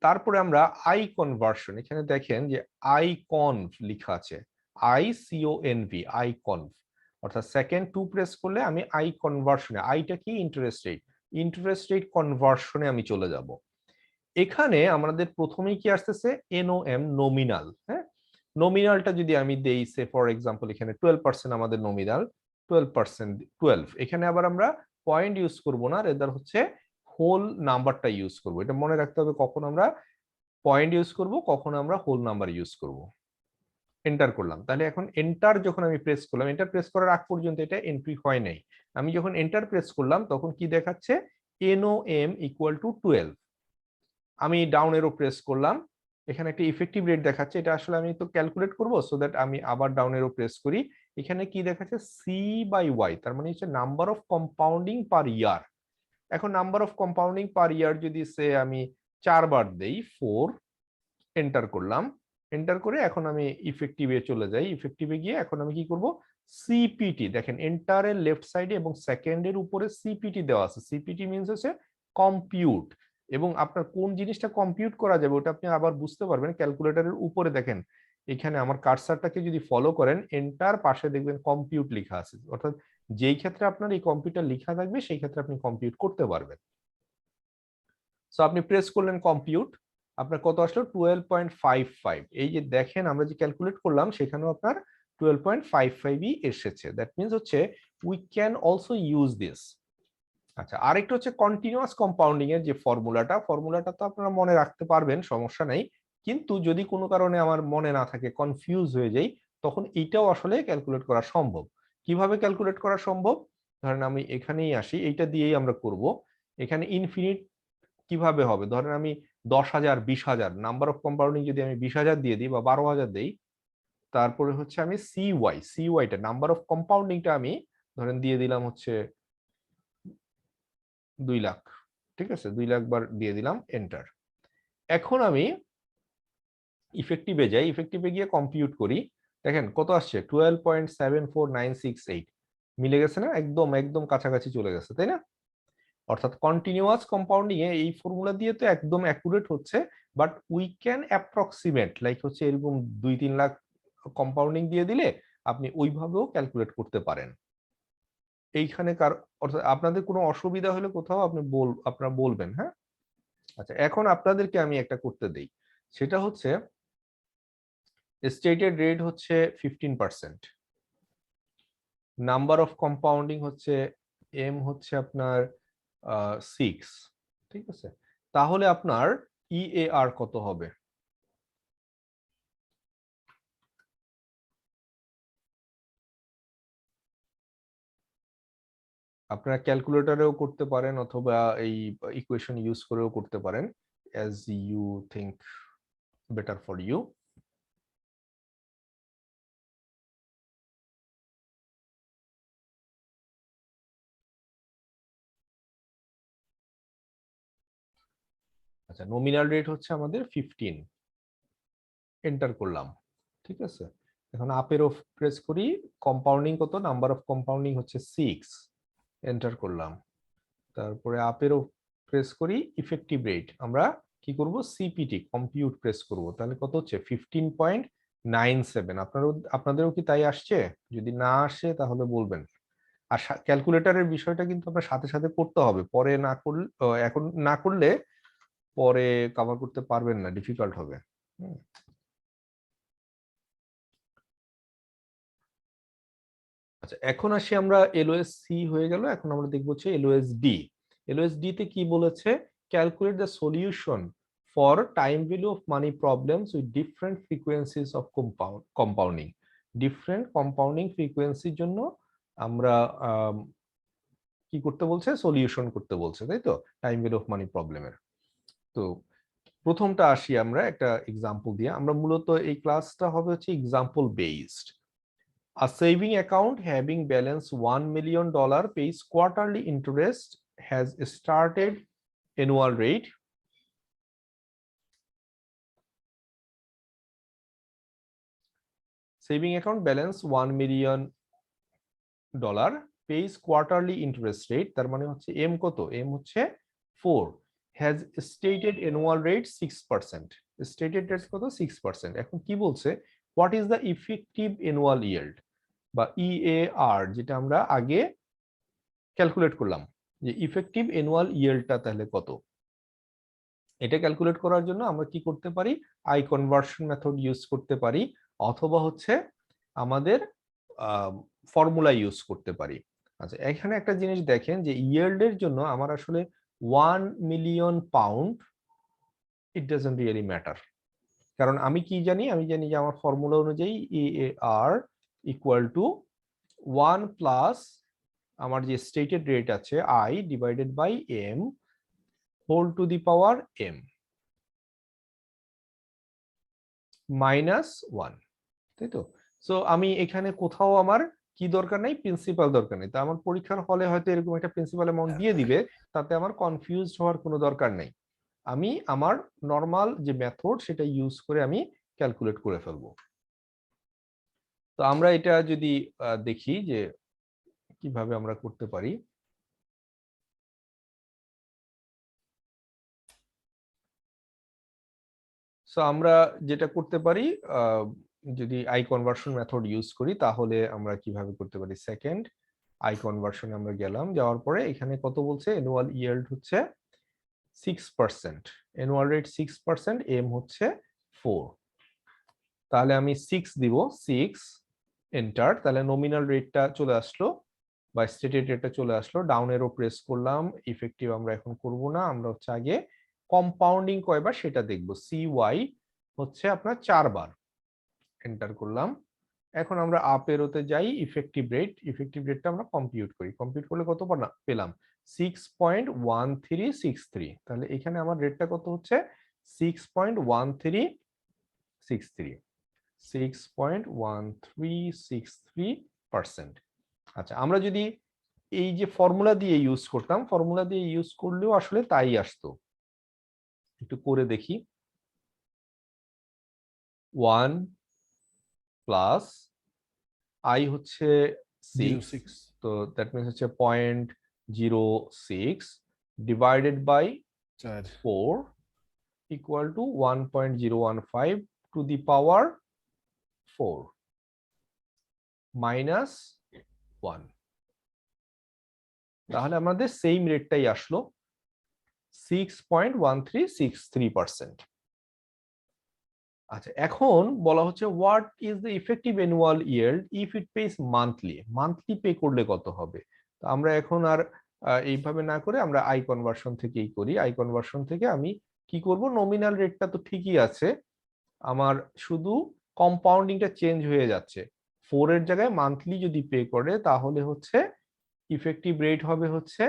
তারপরে আমরা আই কনভার্সন, এখানে দেখেন যে আই কনভ লেখা আছে, ICONV, আই কনভ, অর্থাৎ সেকেন্ড 2 প্রেস করলে আমি আই কনভার্সনে, আইটা কি? ইন্টারেস্ট রেট কনভার্সনে আমি চলে যাব। এখানে আমাদের প্রথমেই কি আসতেছে? NOM, nominal. হ্যাঁ, নমিনালটা যদি আমি দেই, সে ফর এক্সাম্পল এখানে 12% আমাদের নমিনাল, 12%, 12, এখানে আবার আমরা পয়েন্ট ইউজ করব না, রেদার হচ্ছে হোল নাম্বারটা ইউজ করব। এটা মনে রাখতে হবে, কখন আমরা পয়েন্ট ইউজ করব, কখন আমরা হোল নাম্বার ইউজ করব। এন্টার করলাম, তাহলে এখন এন্টার যখন আমি প্রেস করলাম, এন্টার প্রেস করার আগ পর্যন্ত এটা এন্ট্রি হয় নাই, আমি যখন এন্টার প্রেস করলাম তখন কি দেখাচ্ছে? NOM equal to 12। আমি ডাউন এরো প্রেস করলাম, এখানে একটা ইফেক্টিভ রেট দেখাচ্ছে, এটা আসলে আমি তো ক্যালকুলেট করব, সো দ্যাট আমি আবার ডাউন এরো প্রেস করি, এখানে কি দেখাচ্ছে? C/Y, তার মানে হচ্ছে নাম্বার অফ কম্পাউন্ডিং পার ইয়ার। এখন নাম্বার অফ কম্পাউন্ডিং পার ইয়ার যদি সে আমি 4 বার দেই, 4, এন্টার করলাম, এন্টার করে এখন আমি ইফেক্টিভে চলে যাই, ইফেক্টিভে গিয়ে এখন আমি কি করব? সিপিটি, দেখেন এন্টারের লেফট সাইডে এবং সেকেন্ডের উপরে সিপিটি দেওয়া আছে, সিপিটি মিন্স হচ্ছে কম্পিউট, এবং আপনার কোন জিনিসটা কম্পিউট করা যাবে ওটা আপনি আবার বুঝতে পারবেন ক্যালকুলেটরের উপরে। দেখেন এখানে আমার কার্সারটাকে যদি ফলো করেন, এন্টার পাশে দেখবেন কম্পিউট লেখা আছে, অর্থাৎ যেই ক্ষেত্রে আপনার এই কম্পিউটার লেখা থাকবে সেই ক্ষেত্রে আপনি কম্পিউট করতে পারবেন। সো আপনি প্রেস করলেন কম্পিউট, আপনার কত আসলো 12.55। এই যে দেখেন আমরা যে ক্যালকুলেট করলাম সেখানেও আপনার 12.55ই এসেছে। দ্যাট মিনস হচ্ছে we can also use this. আচ্ছা, আরেকটা হচ্ছে কন্টিনিউয়াস কম্পাউন্ডিং এর যে ফর্মুলাটা তো আপনারা মনে রাখতে পারবেন, সমস্যা নেই। কিন্তু যদি কোনো কারণে আমার মনে না থাকে, কনফিউজ হয়ে যাই, তখন এইটাও আসলে ক্যালকুলেট করা সম্ভব। কিভাবে ক্যালকুলেট করা সম্ভব? ধরেন আমি এখানেই আসি, এইটা দিয়েই আমরা করব। এখানে ইনফিনিট কিভাবে হবে? ধরেন আমি 10,000, 20,000, নাম্বার অফ কম্পাউন্ডিং যদি আমি 20,000 দিয়ে দিই বা 12,000 দিই, তারপরে হচ্ছে আমি সিওয়াইটা নাম্বার অফ কম্পাউন্ডিংটা আমি ধরেন দিয়ে দিলাম হচ্ছে 2 লাখ। ঠিক আছে, 2 লাখ বার দিয়ে দিলাম, এন্টার। এখন আমি ইফেক্টিভে যাই, ইফেক্টিভে গিয়ে কম্পিউট করি। দেখেন কত আসছে, 12.74968। মিলে গেছে না? একদম একদম কাছাকাছি চলে গেছে, তাই না? অর্থাৎ কন্টিনিউয়াস কম্পাউন্ডিং এ এই ফর্মুলা দিয়ে তো একদম অ্যাকুরেট হচ্ছে, but we can approximate, like হচ্ছে এরকম 2-3 লাখ কম্পাউন্ডিং দিয়ে দিলে আপনি ওইভাবেও ক্যালকুলেট করতে পারেন। এইখানে অর্থাৎ আপনাদের কোনো অসুবিধা হলে কোথাও আপনারা বলবেন, হ্যাঁ? আচ্ছা, এখন আপনাদেরকে আমি একটা করতে দেই, সেটা হচ্ছে স্টেটেড রেট হচ্ছে 15%, নাম্বার অফ কম্পাউন্ডিং হচ্ছে এম হচ্ছে আপনার 6। ঠিক আছে, তাহলে আপনার ইএআর কত হবে? আপনারা ক্যালকুলেটরেও করতে পারেন অথবা এই ইকুয়েশন ইউজ করেও করতে পারেন, as you think better for you. আচ্ছা, নমিনাল রেট হচ্ছে আমাদের 15, এন্টার করলাম। ঠিক আছে, এখন আপেরও প্রেস করি, কম্পাউন্ডিং কত, নাম্বার অফ কম্পাউন্ডিং হচ্ছে 6, এন্টার করলাম। তারপরে আপেরও প্রেস করি, ইফেক্টিভ রেট আমরা কি করব, সিপিটি কম্পিউট প্রেস করব, তাহলে কত হচ্ছে 15.97। আপনাদেরও কি তাই আসছে? যদি না আসে তাহলে বলবেন। আর ক্যালকুলেটরের বিষয়টা কিন্তু আপনার সাথে সাথে করতে হবে, পরে না করলে, এখন না করলে পরে কভার করতে পারবেন না, ডিফিকাল্ট হবে। আচ্ছা, এখন আসি আমরা, এলওএস সি হয়ে গেল, এখন আমরা দেখবো হচ্ছে এলওএস ডি। এলওএস ডি তে কি বলেছে? Calculate the solution for time value of money problems with different frequencies of compounding. Different compounding ফ্রিকোয়েন্সির জন্য আমরা কি করতে বলছে, সলিউশন করতে বলছে, তাই তো, টাইম ভ্যালু অফ মানি প্রবলেমের। তো প্রথমটা আসি আমরা একটা এক্সাম্পল দিয়ে, আমরা মূলত এই ক্লাসটা হবে হচ্ছে example based. A saving account having balance $1 million pays quarterly interest, has started annual rate. Saving account balance $1 million pays quarterly interest rate, তার মানে হচ্ছে এম কত, এম হচ্ছে 4, has stated annual rate 6%, stated rate কত, 6%। এখন কি বলছে, what is the effective annual yield বা ইএআর, যেটা আমরা আগে ক্যালকুলেট করলাম, যে ইফেক্টিভ অ্যানুয়াল ইয়েল্ডটা তাহলে কত। এটা ক্যালকুলেট করার জন্য আমরা কি করতে পারি, আই কনভার্সন মেথড ইউজ করতে পারি, অথবা হচ্ছে আমাদের ফর্মুলা ইউজ করতে পারি। আচ্ছা, এখানে একটা জিনিস দেখেন যে ইয়েল্ডের জন্য আমার আসলে 1 million pound, it doesn't really matter. কারণ আমি কি জানি, আমি জানি যে আমার ফর্মুলা অনুযায়ী ইএআর ইকুয়াল টু 1 প্লাস আমার যে স্টেটেড রেট আছে I divided by M whole to the power M minus 1, তাই তো। সো আমি এখানে কোথাও আমার কি দরকার নাই, প্রিন্সিপাল দরকার নেই। তো আমার পরীক্ষার হলে হয়তো এরকম একটা প্রিন্সিপাল অ্যামাউন্ট দিয়ে দিবে, তাতে আমার কনফিউজ হওয়ার কোনো দরকার নেই। আমি আমার নর্মাল যে মেথড সেটা ইউজ করে আমি ক্যালকুলেট করে ফেলবো। তো আমরা এটা যদি দেখি যে কিভাবে আমরা করতে পারি। সো আমরা যেটা করতে পারি, যদি আই কনভার্সন মেথড ইউজ করি তাহলে আমরা কিভাবে করতে পারি, সেকেন্ড আই কনভার্সনে আমরা গেলাম, যাওয়ার পরে এখানে কত বলছে, অ্যানুয়াল ইয়েল্ড হচ্ছে 6%, অ্যানুয়াল রেট 6%, এম হচ্ছে 4। তাহলে আমি 6 দিব, 6 এন্টার, তাহলে নমিনাল রেটটা চলে আসলো বা স্টেটেড রেটটা চলে আসলো। ডাউন এরো প্রেস করলাম, ইফেক্টিভ আমরা এখন করব না, আমরা হচ্ছে আগে কম্পাউন্ডিং কয়বার সেটা দেখব। CY হচ্ছে আপনার 4 বার, এন্টার করলাম। এখন আমরা আপ এরোতে যাই, ইফেক্টিভ রেটটা আমরা কম্পিউট করি। কম্পিউট করলে কত পেলাম? 6.1363। তাহলে এখানে আমার রেটটা কত হচ্ছে? 6.1363, 6.1363%। আচ্ছা, আমরা যদি এই যে ফর্মুলা দিয়ে ইউজ করতাম, ফর্মুলা দিয়ে ইউজ করলেও আসলে তাই আসতো। একটু করে দেখি। 1 প্লাস আই হচ্ছে 6, তো দ্যাট মিনস হচ্ছে 0.06 divided by 4 equal to 1.015 to the power 4 minus 1। তাহলে আমাদের সেম রেটটাই আসলো, 6.1363%। আচ্ছা, এখন বলা হচ্ছে what is the effective annual yield if it page monthly. Monthly pay করলে কত হবে? তো আমরা এখন আর এইভাবে না করে আমরা আই কনভার্সন থেকেই করি। আই কনভার্সন থেকে আমি কি করব, নমিনাল রেটটা তো ঠিকই আছে, আমার শুধু কম্পাউন্ডিংটা চেঞ্জ হয়ে যাচ্ছে। 4 এর জায়গায় মান্থলি যদি পে করে তাহলে হচ্ছে ইফেক্টিভ রেট হবে হচ্ছে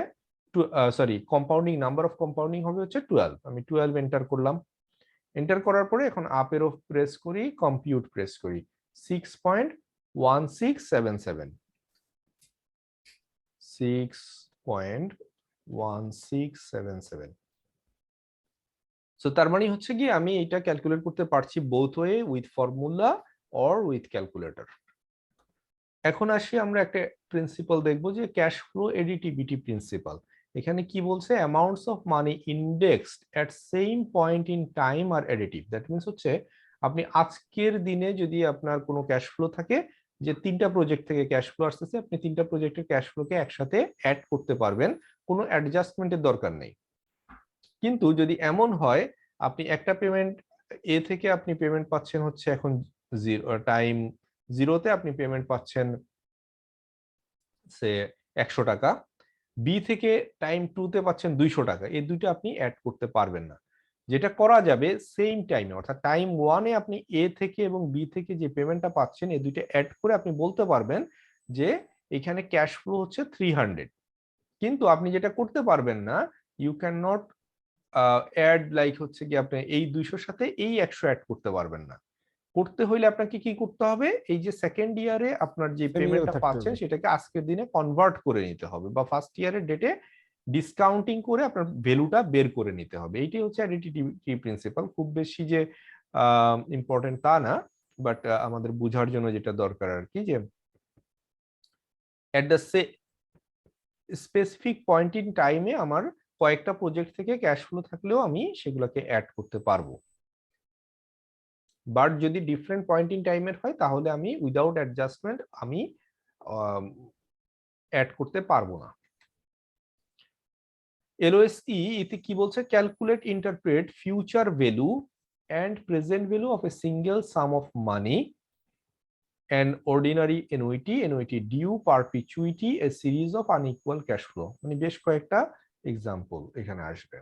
sorry, compounding number of compounding হবে হচ্ছে 12। আমি 12 এন্টার করলাম। এন্টার করার পরে এখন আপ এরো প্রেস করি, কম্পিউট প্রেস করি। 6.1677, 6.1677। সো তার মানে হচ্ছে কি আমি এটা ক্যালকুলেট করতে পারছি both way, with formula or with calculator. এখন আসি আমরা একটা প্রিন্সিপাল দেখবো যে ক্যাশ ফ্লো এডিটিভিটি প্রিন্সিপাল। এখানে কি বলছে? Amounts of money indexed at same point in time are additive. That means হচ্ছে আপনি আজকের দিনে যদি আপনার কোনো ক্যাশ ফ্লো থাকে, যে 3টা প্রজেক্ট থেকে ক্যাশ ফ্লো আসতেছে, আপনি 3টা প্রজেক্টের ক্যাশ ফ্লোকে একসাথে অ্যাড করতে পারবেন, কোনো অ্যাডজাস্টমেন্টের দরকার নেই। কিন্তু যদি এমন হয় আপনি একটা পেমেন্ট এ থেকে আপনি পেমেন্ট পাচ্ছেন হচ্ছে এখন টাইম 0-তে আপনি পেমেন্ট পাচ্ছেন সে 100 টাকা, বি থেকে টাইম 2-তে পাচ্ছেন 200 টাকা, এই দুইটা আপনি অ্যাড করতে পারবেন না। যেটা করা যাবে সেম টাইমে, অর্থাৎ টাইম 1-এ আপনি এ থেকে এবং বি থেকে যে পেমেন্টটা পাচ্ছেন এই দুইটা অ্যাড করে আপনি বলতে পারবেন যে এখানে ক্যাশ ফ্লো হচ্ছে 300। কিন্তু আপনি যেটা করতে পারবেন না, you can not add like হচ্ছে কি আপনি এই 200-র সাথে এই 100 অ্যাড করতে পারবেন না। করতে হইলে আপনাকে কি করতে হবে? এই যে সেকেন্ড ইয়ারে আপনার যে পেমেন্টটা পাচ্ছেন সেটাকে আজকের দিনে কনভার্ট করে নিতে হবে, বা ফার্স্ট ইয়ারের ডেটে ডিসকাউন্টিং করে আপনার ভ্যালুটা বের করে নিতে হবে। এইটাই হচ্ছে অ্যাডিটিভিটি প্রিন্সিপাল। খুব বেশি যে ইম্পর্টেন্ট তা না, বাট আমাদের বোঝার জন্য যেটা দরকার আর কি, যে at the specific point in টাইমে আমার কয়েকটা প্রজেক্ট থেকে ক্যাশ ফ্লো থাকলেও আমি সেগুলোকে অ্যাড করতে পারবো। বাট যদি ডিফারেন্ট পয়েন্ট ইন টাইমের হয় তাহলে আমি উইদাউট অ্যাডজাস্টমেন্ট আমি অ্যাড করতে পারবো না। এলওএসই এতে কি বলছে? Calculate interpret future value and present value of a single sum of money an ordinary annuity due perpetuity a series of unequal cash flow। মানে বেশ কয়েকটা এক্সাম্পল এখানে আসবে।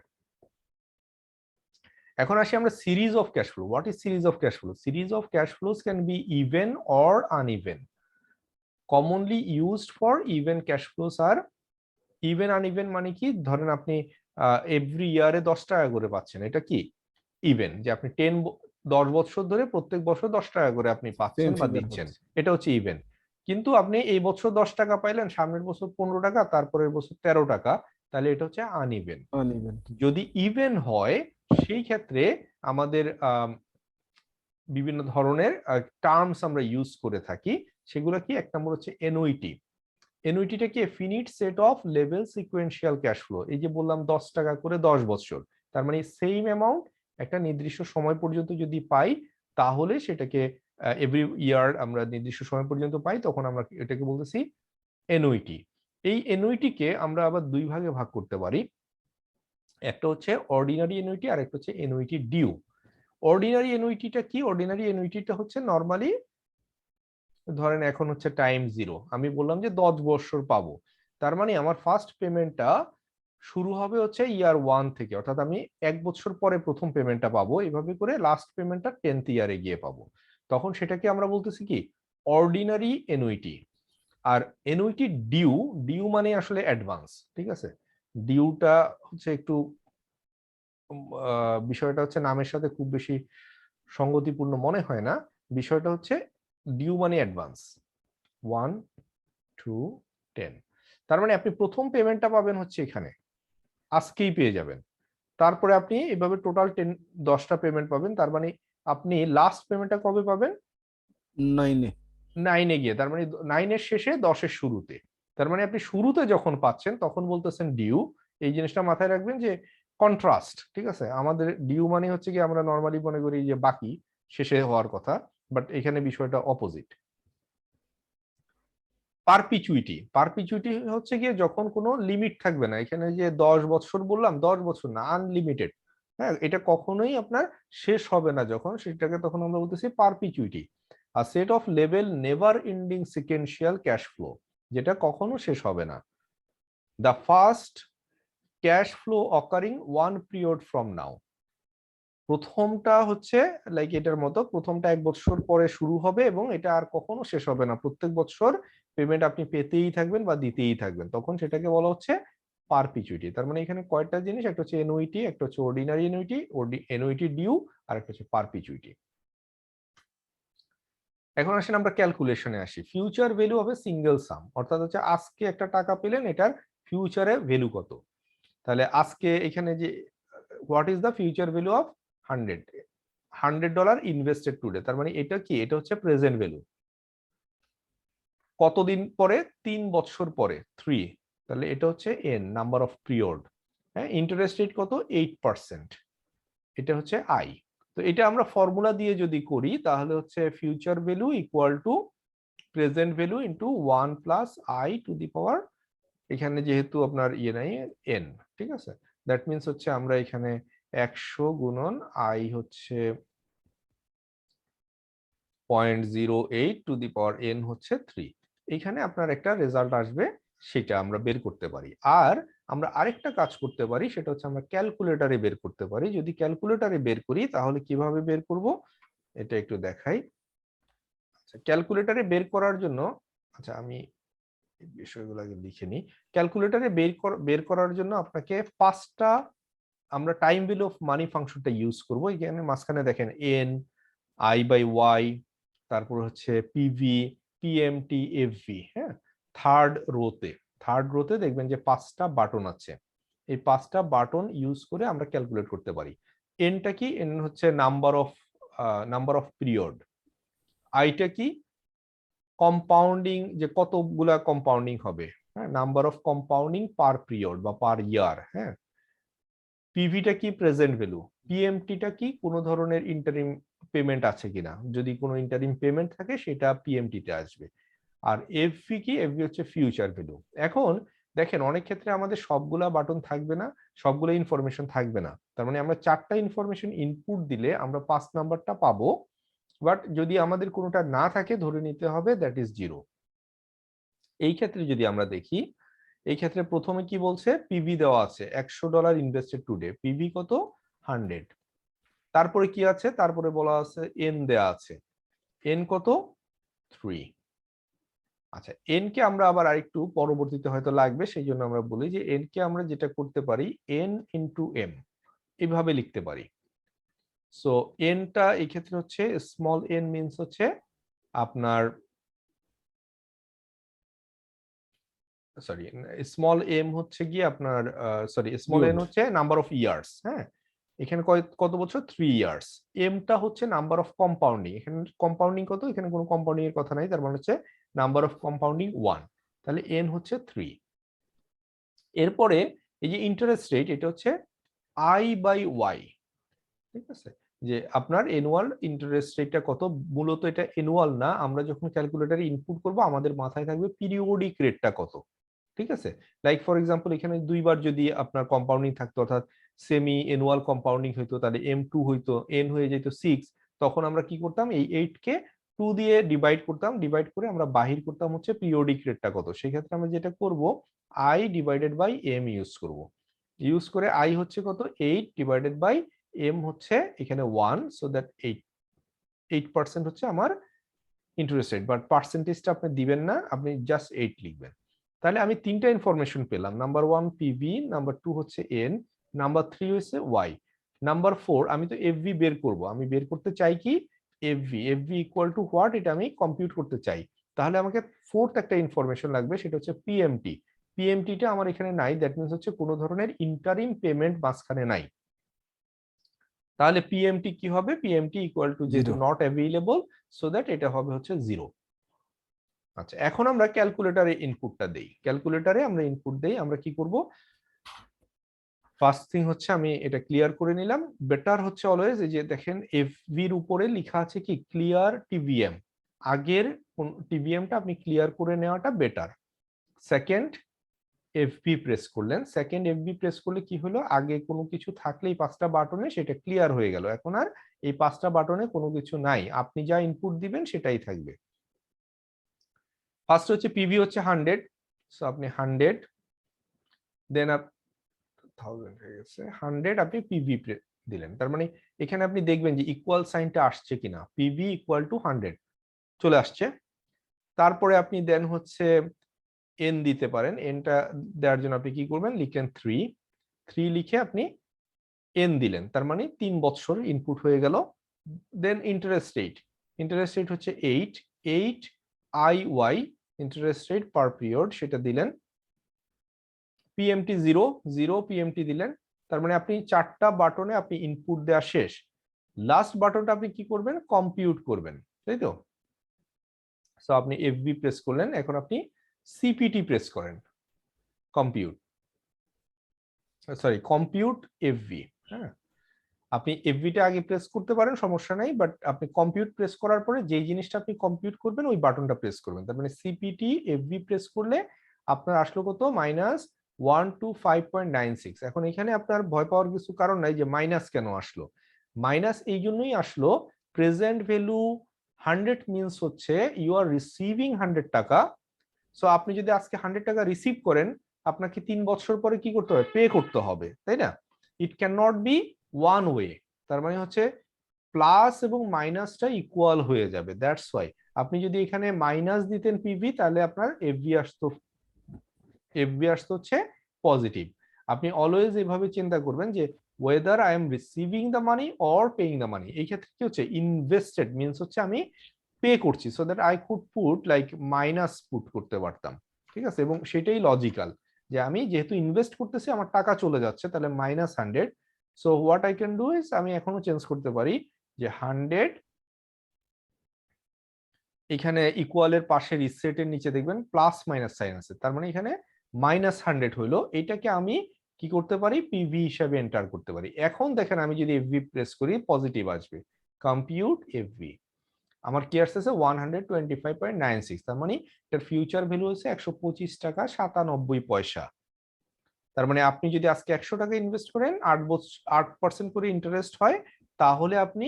এখন আসি আমরা series of cash flow. What is series of cash flow? Series of cash flows can be even or uneven. Commonly used for even cash flows are even uneven মানে কি? ধরেন আপনি এভরি ইয়ারে 10 টাকা করে পাচ্ছেন, এটা কি ইভেন? যে আপনি 10 বছর ধরে প্রত্যেক বছর 10 টাকা করে আপনি পাচ্ছেন বা দিচ্ছেন, এটা হচ্ছে ইভেন। কিন্তু আপনি এই বছর 10 টাকা পাইলেন, সামনের বছর 15 টাকা, তারপরের বছর 13 টাকা, তাহলে এটা হচ্ছে আনইভেন। যদি ইভেন হয় সেই ক্ষেত্রে আমাদের বিভিন্ন ধরনের টার্মস আমরা ইউজ করে থাকি। সেগুলো কি? এক নম্বর হচ্ছে এনুইটি। এনুইটিটা কি? ফিনিট set of level sequential cash flow. এই যে বললাম 10 টাকা করে 10 বছর, তার মানে সেম অ্যামাউন্ট একটা নির্দিষ্ট সময় পর্যন্ত যদি পাই তাহলে সেটাকে এভরি ইয়ার আমরা নির্দিষ্ট সময় পর্যন্ত পাই, তখন আমরা এটাকে বলতেছি এনুইটি। এই এনুইটিকে আমরা আবার দুই ভাগে ভাগ করতে পারি। একটা হচ্ছে অর্ডিনারি অ্যানুইটি আর একটা হচ্ছে অ্যানুইটি ডিউ। অর্ডিনারি অ্যানুইটিটা কি? অর্ডিনারি অ্যানুইটিটা হচ্ছে নরমালি ধরেন এখন হচ্ছে টাইম 0, আমি বললাম যে 10 বছর পাবো, তার মানে আমার ফার্স্ট পেমেন্টটা শুরু হবে হচ্ছে ইয়ার 1 থেকে, অর্থাৎ আমি 1 বছর পরে প্রথম পেমেন্টটা পাবো, এভাবে করে লাস্ট পেমেন্টটা 10th ইয়ারে গিয়ে পাবো। তখন সেটাকে আমরা বলতেছি কি? Ordinary annuity. আর অ্যানুইটি ডিউ, ডিউ মানে আসলে অ্যাডভান্স, ঠিক আছে? ডিউটা হচ্ছে একটু বিষয়টা হচ্ছে নামের সাথে খুব বেশি সঙ্গতিপূর্ণ মনে হয় না। বিষয়টা হচ্ছে ডিউ মানে অ্যাডভান্স, 1 2 10। তার মানে আপনি প্রথম পেমেন্টটা পাবেন হচ্ছে এখানে, আজকেই পেয়ে যাবেন। তারপরে আপনি এভাবে টোটাল 10টা পেমেন্ট পাবেন। তার মানে আপনি লাস্ট পেমেন্টটা কবে পাবেন?
9-এ।
9-এ গিয়ে, তার মানে 9-এর শেষে 10-এর শুরুতে। তার মানে আপনি শুরুতে যখন পাচ্ছেন তখন বলতেছেন ডিউ। এই জিনিসটা মাথায় রাখবেন যে কন্ট্রাস্ট, ঠিক আছে? আমাদের ডিউ মানে হচ্ছে কি আমরা নরমালি মনে করি যে বাকি, শেষে হওয়ার কথা, বাট এখানে বিষয়টা অপোজিট। পারপিচুইটি, পারপিচুইটি হচ্ছে গিয়ে যখন কোনো লিমিট থাকবে না, এখানে যে 10 বছর বললাম, 10 বছর না, আনলিমিটেড। হ্যাঁ, এটা কখনোই আপনার শেষ হবে না যখন, সেটাকে তখন আমরা বলতেছি পারপিচুইটি। আর set of level never ending sequential cash flow, যেটা কখনো শেষ হবে না। The first cash flow occurring 1 period from now. প্রথমটা হচ্ছে লাইক এটার মতো, প্রথমটা 1 বছর পরে শুরু হবে এবং এটা আর কখনো শেষ হবে না, প্রত্যেক বছর পেমেন্ট আপনি পেতেই থাকবেন বা দিতেই থাকবেন, তখন সেটাকে বলা হচ্ছে পারপিচুইটি। তার মানে এখানে কয়টা জিনিস, একটা হচ্ছে এনুইটি, একটা হচ্ছে অর্ডিনারি এনুইটি, এনুইটি ডিউ, আর একটা হচ্ছে পারপিচুইটি। এখন আসেন আমরা ক্যালকুলেশনে আসি। ফিউচার ভ্যালু হবে সিঙ্গেল সাম, অর্থাৎ হচ্ছে আজকে একটা টাকা পেলেন, এটার ফিউচারে ভ্যালু কত। তাহলে আজকে এখানে যে what is the future value of 100 invested today, তার মানে এটা কি? এটা হচ্ছে প্রেজেন্ট ভ্যালু। কতদিন পরে? 3 বছর পরে, 3। তাহলে এটা হচ্ছে এন, নাম্বার অফ পিরিয়ড। হ্যাঁ, ইন্টারেস্ট রেট কত? 8%। এটা হচ্ছে আই। তো এটা আমরা ফর্মুলা দিয়ে যদি করি তাহলে হচ্ছে future value equal to present value into 1 + i⁻, এখানে যেহেতু আপনার ইয়ে নাই এন, ঠিক আছে? দ্যাট মিনস হচ্ছে আমরা এখানে 100 গুণন আই হচ্ছে 0.08 হচ্ছে 3। এইখানে আপনার একটা রেজাল্ট আসবে, সেটা আমরা বের করতে পারি। আর আমরা আরেকটা কাজ করতে পারি, সেটা হচ্ছে আমরা ক্যালকুলেটরে বের করতে পারি। যদি ক্যালকুলেটরে বের করি তাহলে কিভাবে বের করব এটা একটু দেখাই। আচ্ছা, ক্যালকুলেটরে বের করার জন্য, আচ্ছা আমি এই বিষয়গুলো আগে লিখে নিই। ক্যালকুলেটরে বের করার জন্য আপনাকে 5টা আমরা টাইম ভ্যালু অফ মানি ফাংশনটা ইউজ করব। এখানে মাঝখানে দেখেন এন, i/y, তারপর হচ্ছে পিভি, পিএমটি, এফভি। হ্যাঁ, থার্ড রোতে দেখবেন যে 5টা বাটন আছে। এই 5টা বাটন ইউজ করে আমরা ক্যালকুলেট করতে পারি। এনটা কি? এন হচ্ছে নাম্বার অফ পিরিয়ড। আইটা কি? কম্পাউন্ডিং, যে কতগুলা কম্পাউন্ডিং হবে। হ্যাঁ, number of compounding per period বা পার ইয়ার। হ্যাঁ, পিভিটা কি? Present value. পিএমটিটা কি? কোনো ধরনের ইন্টারিম পেমেন্ট আছে কিনা, যদি কোনো ইন্টারিম পেমেন্ট থাকে সেটা পিএমটিতে আসবে। আর এফভি কি? এফভি হচ্ছে ফিউচার ভ্যালু। এখন দেখেন অনেক ক্ষেত্রে আমাদের সবগুলা বাটন থাকবে না, সবগুলো ইনফরমেশন থাকবে না। তার মানে আমরা 4টা ইনফরমেশন ইনপুট দিলে আমরা 5 নাম্বারটা পাবো, বাট যদি আমাদের কোনোটা না থাকে ধরে নিতে হবে দ্যাট ইজ 0। এই ক্ষেত্রে যদি আমরা দেখি, এই ক্ষেত্রে প্রথমে কি বলছে? পিভি দেওয়া আছে $100 ইনভেস্টেড টুডে, পিভি কত? 100। তারপরে কি আছে? তারপরে বলা আছে এন দেয়া আছে, এন কত? 3। আচ্ছা, এন কে আমরা আবার আরেকটু পরবর্তীতে হয়তো লাগবে, সেই জন্য আমরা বলি যে এন কে আমরা যেটা করতে পারি এন ইন্টু এম, এইভাবে লিখতে পারি। সো এনটা এই ক্ষেত্রে হচ্ছে স্মল এন, মিনস হচ্ছে আপনার, সরি, স্মল এম হচ্ছে গিয়ে আপনার, সরি, স্মল এন
পিরিয়ড।
হচ্ছে নাম্বার অফ ইয়ার্স। হ্যাঁ, এখানে কত বছর? 3 ইয়ার্স। এমটা হচ্ছে নাম্বার অফ কম্পাউন্ডিং, এখানে কম্পাউন্ডিং কত? এখানে কোনো কম্পাউন্ডিং এর কথা নাই, তার মানে হচ্ছে নাম্বার অফ কম্পাউন্ডিং 1। তাহলে এন হচ্ছে 3। এরপরে এই যে ইন্টারেস্ট রেট, এটা হচ্ছে i/y, ঠিক আছে? যে আপনার অ্যানুয়াল ইন্টারেস্ট রেটটা কত। মূলত এটা অ্যানুয়াল না, আমরা যখন ক্যালকুলেটরে ইনপুট করব আমাদের মাথায় থাকবে পিরিয়ডিক রেটটা কত, ঠিক আছে? লাইক ফর এক্সাম্পল এখানে 2বার যদি আপনার কম্পাউন্ডিং থাকতো, অর্থাৎ সেমি অ্যানুয়াল কম্পাউন্ডিং হইতো, তাহলে M2 হইতো, n হয়ে যেত 6, তখন আমরা কি করতাম, এই 8 কে 2 দিয়ে ডিভাইড করতাম, ডিভাইড করে আমরা বাহির করতাম হচ্ছে পিরিয়ডিক রেটটা কত। সেই ক্ষেত্রে আমরা যেটা করব I divided by m use করব, ইউজ করে I হচ্ছে কত 8 ডিভাইডেড বাই m হচ্ছে এখানে 1, সো দ্যাট 8% হচ্ছে আমার ইন্টারেস্ট রেট, বাট পার্সেন্টেজটা আপনি দিবেন না, আপনি জাস্ট 8 লিখবেন। তাহলে আমি তিনটা ইনফরমেশন পেলাম, নাম্বার 1 পিভি, নাম্বার 2 হচ্ছে এন, নাম্বার 3 হচ্ছে ওয়াই, নাম্বার 4 আমি তো এফভি বের করব, আমি বের করতে চাই কি FV, FV equal two what, এটা আমি কম্পিউট করতে চাই। তাহলে আমাকে ফোর্থ একটা ইনফরমেশন লাগবে, সেটা হচ্ছে পিএমটি। পিএমটিটা আমার এখানে নাই, দ্যাট মিনস হচ্ছে কোনো ধরনের ইন্টারিম পেমেন্ট মাঝখানে নাই। তাহলে পিএমটি কি হবে, পিএমটি ইকুয়াল টু যেহেতু নট অ্যাভেইলেবল, সো দ্যাট এটা হবে হচ্ছে 0। আচ্ছা, এখন আমরা ক্যালকুলেটরে ইনপুটটা দেই, ক্যালকুলেটরে আমরা ইনপুট দেই, আমরা কি করব, ফার্স্ট থিং হচ্ছে আমি এটা ক্লিয়ার করে নিলাম। বেটার হচ্ছে অলওয়েজ, এই যে দেখেন এফভি এর উপরে লেখা আছে কি ক্লিয়ার টিভিএম, আগের টিভিএমটা আপনি ক্লিয়ার করে নেওয়াটা বেটার। সেকেন্ড এফবি প্রেস করলেন, সেকেন্ড এফবি প্রেস করলে কি হলো, আগে কোনো কিছু থাকলে এই 5টা বাটনে সেটা ক্লিয়ার হয়ে গেল, এখন আর এই 5টা বাটনে কোনো কিছু নাই, আপনি যা ইনপুট দিবেন সেটাই থাকবে। ফার্স্ট হচ্ছে পিভি হচ্ছে 100, সো আপনি 100, দেন 1000 হয়ে গেছে, 100 আপনি পিভি দিলেন, তার মানে এখানে আপনি দেখবেন যে ইকুয়াল সাইনটা আসছে কিনা, পিভি ইকুয়াল টু 100 চলে আসছে। তারপরে আপনি দেন হচ্ছে এন দিতে পারেন, এনটা দেওয়ার জন্য আপনি কি করবেন, লিখেন 3 লিখে আপনি এন দিলেন, তার মানে 3 বছর ইনপুট হয়ে গেল। দেন ইন্টারেস্ট রেট, ইন্টারেস্ট রেট হচ্ছে 8 IY interest rate per period, সেটা দিলেন। পিএমটি 0 পিএমটি দিলেন, তার মানে আপনি 4টা বাটনে আপনি ইনপুট দেওয়া শেষ। লাস্ট বাটনটা আপনি কি করবেন, কম্পিউট করবেন, তাই তো। সো আপনি এফবি প্রেস করলেন, এখন আপনি সিপিটি প্রেস করেন, কম্পিউট, সরি কম্পিউট এফবি। হ্যাঁ, আপনি এফবিটা আগে প্রেস করতে পারেন, সমস্যা নাই, বাট আপনি কম্পিউট প্রেস করার পরে যেই জিনিসটা আপনি কম্পিউট করবেন ওই বাটনটা প্রেস করবেন। তার মানে সিপিটি এফবি প্রেস করলে আপনার আসলো কত, -125.96। এখন এখানে আপনার ভয় পাওয়ার কিছু কারণ নাই যে মাইনাস কেন আসলো, মাইনাস এই জন্যই আসলো, প্রেজেন্ট ভ্যালু 100 মিনস হচ্ছে ইউ আর রিসিভিং 100 টাকা। সো আপনি যদি আজকে 100 টাকা রিসিভ করেন, আপনাকে 3 বছর পরে কি করতে হবে, পে করতে হবে, তাই না। It can not be one way, তার মানে হচ্ছে প্লাস এবং মাইনাসটা ইকুয়াল হয়ে যাবে, দ্যাটস ওয়াই আপনি যদি এখানে মাইনাস দিতেন পিভি, তাহলে আপনার এফবি আসতো হচ্ছে পজিটিভ। আপনি অলওয়েজ এভাবে চিন্তা করবেন যে weather I am receiving the money or paying the money, এই ক্ষেত্রে কি হচ্ছে, ইনভেস্টেড মিনস হচ্ছে আমি পে করছি, so that I could put like minus put করতে পারতাম, ঠিক আছে, এবং সেটাই লজিক্যাল যে আমি যেহেতু ইনভেস্ট করতেছি আমার টাকা চলে যাচ্ছে, তাহলে -100। So what I can do is, আমি এখনো চেঞ্জ করতে পারি যে 100, এখানে ইকুয়ালের পাশে রিসেটের নিচে দেখবেন প্লাস মাইনাস সাইন আছে, তার মানে এখানে -100 হইলো, এটাকে আমি কি করতে পারি, পিভি হিসাবে এন্টার করতে পারি। এখন দেখেন আমি যদি এফভি প্রেস করি পজিটিভ আসবে, কম্পিউট এফভি, আমার কি আসছে 125.96, তার মানে এটার ফিউচার ভ্যালু হচ্ছে 125 টাকা 97 পয়সা। তার মানে আপনি যদি আজকে 100 টাকা ইনভেস্ট করেন, 8% করে ইন্টারেস্ট হয়, তাহলে আপনি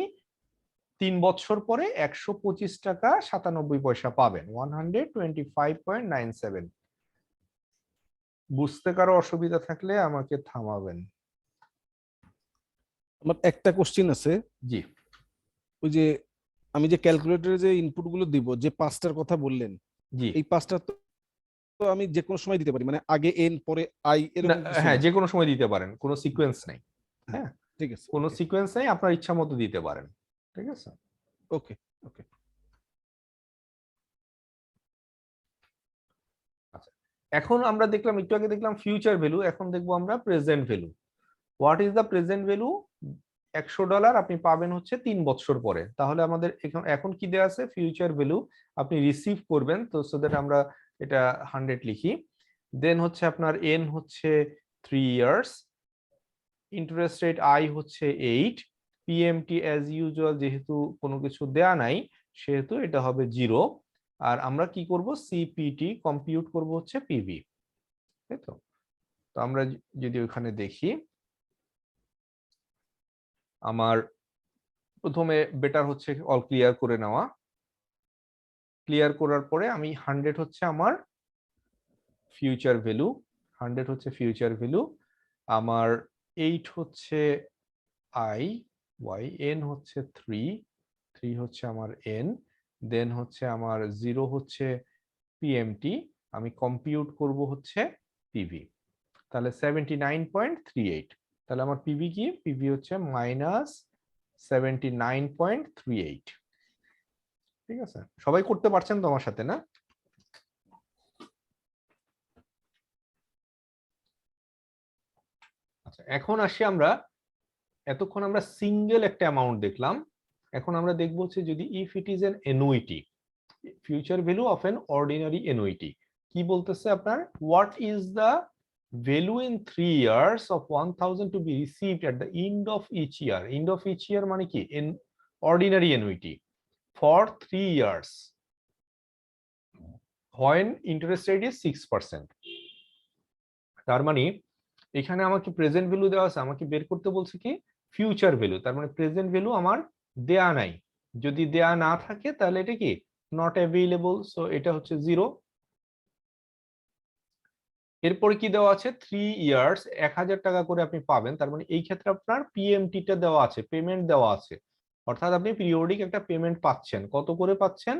3 বছর পরে 125 টাকা 97 পয়সা পাবেন, 125.97। বুঝতে কারো অসুবিধা থাকলে আমাকে থামাবেন।
আমার একটা কোশ্চেন আছে,
জি
ওই যে আমি যে ক্যালকুলেটরে যে ইনপুট গুলো দিব, যে 5টার কথা বললেন,
জি
এই 5টা তো আমি যে কোনো সময় দিতে পারি, মানে আগে এন পরে আই
না,
এরকম কিছু
হ্যাঁ
না?
যে কোনো সময় দিতে পারেন, কোনো সিকোয়েন্স নাই।
হ্যাঁ,
হ্যাঁ,
ঠিক আছে,
কোনো
ওকে
সিকোয়েন্স নাই, আপনার ইচ্ছা মতো দিতে পারেন, ঠিক আছে।
ওকে ওকে।
আচ্ছা, এখন আমরা দেখলাম, একটু আগে দেখলাম ফিউচার ভ্যালু, এখন দেখবো আমরা present value. What is the present value, $100 আপনি পাবেন হচ্ছে 3 বছর পরে, তাহলে আমাদের এখন কি দেয়া আছে, ফিউচার ভ্যালু আপনি রিসিভ করবেন, তো সো দ্যাট আমরা এটা 100 লিখি। দেন হচ্ছে আপনার এন হচ্ছে 3 ইয়ার্স, ইন্টারেস্ট রেট আই হচ্ছে 8, পিএমটি অ্যাজ ইউজুয়াল যেহেতু কোনো কিছু দেয়া নাই সেহেতু এটা হবে 0, আর আমরা কি করব, সিপিটি কম্পিউট করব হচ্ছে পিভি, তাই তো। তো আমরা যদি ওখানে দেখি আমার প্রথমে বেটার হচ্ছে অল ক্লিয়ার করে নেওয়া। ক্লিয়ার করার পরে আমি 100 হচ্ছে আমার ফিউচার ভ্যালু, 100 হচ্ছে ফিউচার ভ্যালু, আমার 8 হচ্ছে আই ওয়াই, এন হচ্ছে 3, 3 হচ্ছে আমার এন, দেন হচ্ছে আমার 0 হচ্ছে পিএমটি, আমি কম্পিউট করব হচ্ছে পিভি, তাহলে 79.38। তাহলে আমার পিভি কি, পিভি হচ্ছে -79.38। ঠিক আছে, সবাই করতে পারছেন তো আমার সাথে না? আচ্ছা, এখন আসি আমরা, এতক্ষণ আমরা সিঙ্গেল একটা অ্যামাউন্ট দেখলাম, এখন আমরা দেখবো হচ্ছে যদি if it is an annuity, future value of an ordinary annuity, কি বলতেছে আপনার, what is the value in 3 years of 1000 to be received at the end of each year. End of each year মানে কি, in ordinary annuity for 3 years when interest rate is 6%। তার মানে এখানে আমাকে প্রেজেন্ট ভ্যালু দেওয়া আছে, আমাকে বের করতে বলছে কি ফিউচার ভ্যালু, তার মানে প্রেজেন্ট ভ্যালু আমার দেয়া নাই, যদি দেয়া না থাকে তাহলে এটা কি নট অ্যাভেইলেবল, সো এটা হচ্ছে 0। এরপরে কি দেওয়া আছে, 3 ইয়ার্স 1000 টাকা করে আপনি পাবেন, তার মানে এই ক্ষেত্রে আপনার পিএমটি টা দেওয়া আছে, পেমেন্ট দেওয়া আছে, অর্থাৎ আপনি পিরিয়ডিক একটা পেমেন্ট পাচ্ছেন, কত করে পাচ্ছেন,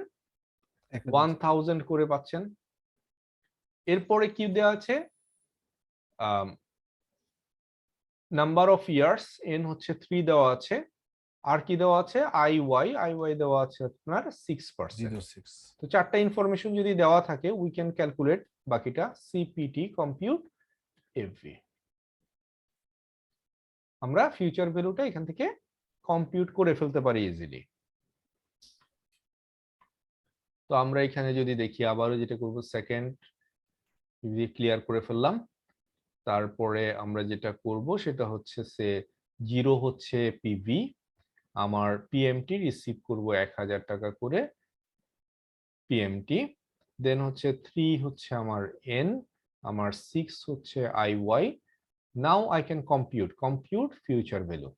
1000 করে পাচ্ছেন। এরপরে কি দেওয়া আছে, নাম্বার অফ ইয়ার্স, এন হচ্ছে 3 দেওয়া আছে, আর কি দেওয়া আছে, আই ওয়াই দেওয়া আছে আপনার 6%। তো চারটা ইনফরমেশন যদি দেওয়া থাকে উই ক্যান ক্যালকুলেট বাকিটা, সিপিটি কম্পিউট এফভি। আমরা ফিউচার ভ্যালুটা এখান থেকে কম্পিউট করে ফেলতে পারি ইজিলি। তো আমরা এখানে যদি দেখি আবারও যেটা করব, সেকেন্ড ক্লিয়ার করে ফেললাম, তারপরে আমরা যেটা করব সেটা হচ্ছে সে 0 হচ্ছে পিভি, আমার পিএমটি রিসিভ করব 1000 টাকা করে পিএমটি, দেন হচ্ছে 3 হচ্ছে আমার এন, আমার 6 হচ্ছে I Y. Now I can compute future value.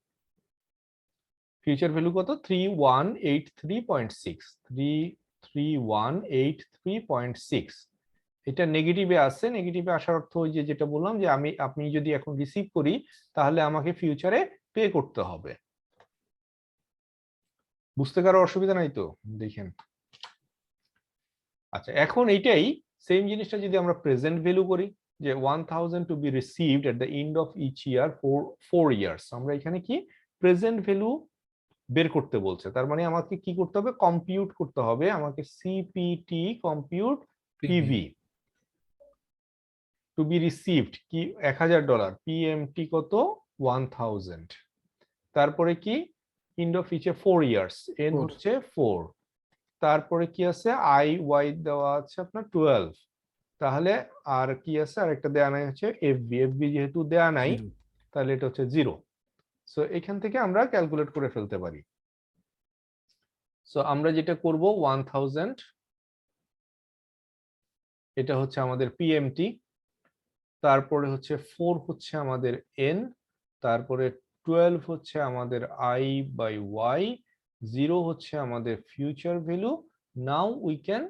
Future value কত, 3183.6, 3183.6। এটা নেগেটিভে আছে, নেগেটিভে আসার অর্থ ওই যে যেটা বললাম যে আপনি যদি এখন রিসিভ করি তাহলে আমাকে ফিউচারে পে করতে হবে। বুঝতে কারো অসুবিধা নাই তো, দেখেন। আচ্ছা, এখন এইটাই সেম জিনিসটা যদি আমরা প্রেজেন্ট ভ্যালু করি, যে 1000 to be received at the end of each year for 4 years, আমরা এখানে কি প্রেজেন্ট ভ্যালু বের করতে বলছে, তার মানে আমাকে কি করতে হবে, কম্পিউট করতে হবে, আমাকে CPT compute PV to be received কি $1000, পিএমটি কত 1000, তারপরে কি end of each 4 years, N হচ্ছে 4, তারপরে কি আছে আই ওয়াই দেওয়া আছে আপনার 12, তাহলে আর কি আছে, আর একটা দেয়া নাই হচ্ছে এফবি, এফবি যেহেতু দেয়া নাই তাহলে এটা হচ্ছে 0। সো এখান থেকে আমরা ক্যালকুলেট করে ফেলতে পারি। সো আমরা যেটা করব 1000, এটা হচ্ছে আমাদের পিএমটি, তারপরে হচ্ছে 4 হচ্ছে আমাদের এন, তারপরে 12 হচ্ছে আমাদের আই বাই ওয়াই, 0 হচ্ছে আমাদের future value. Now we can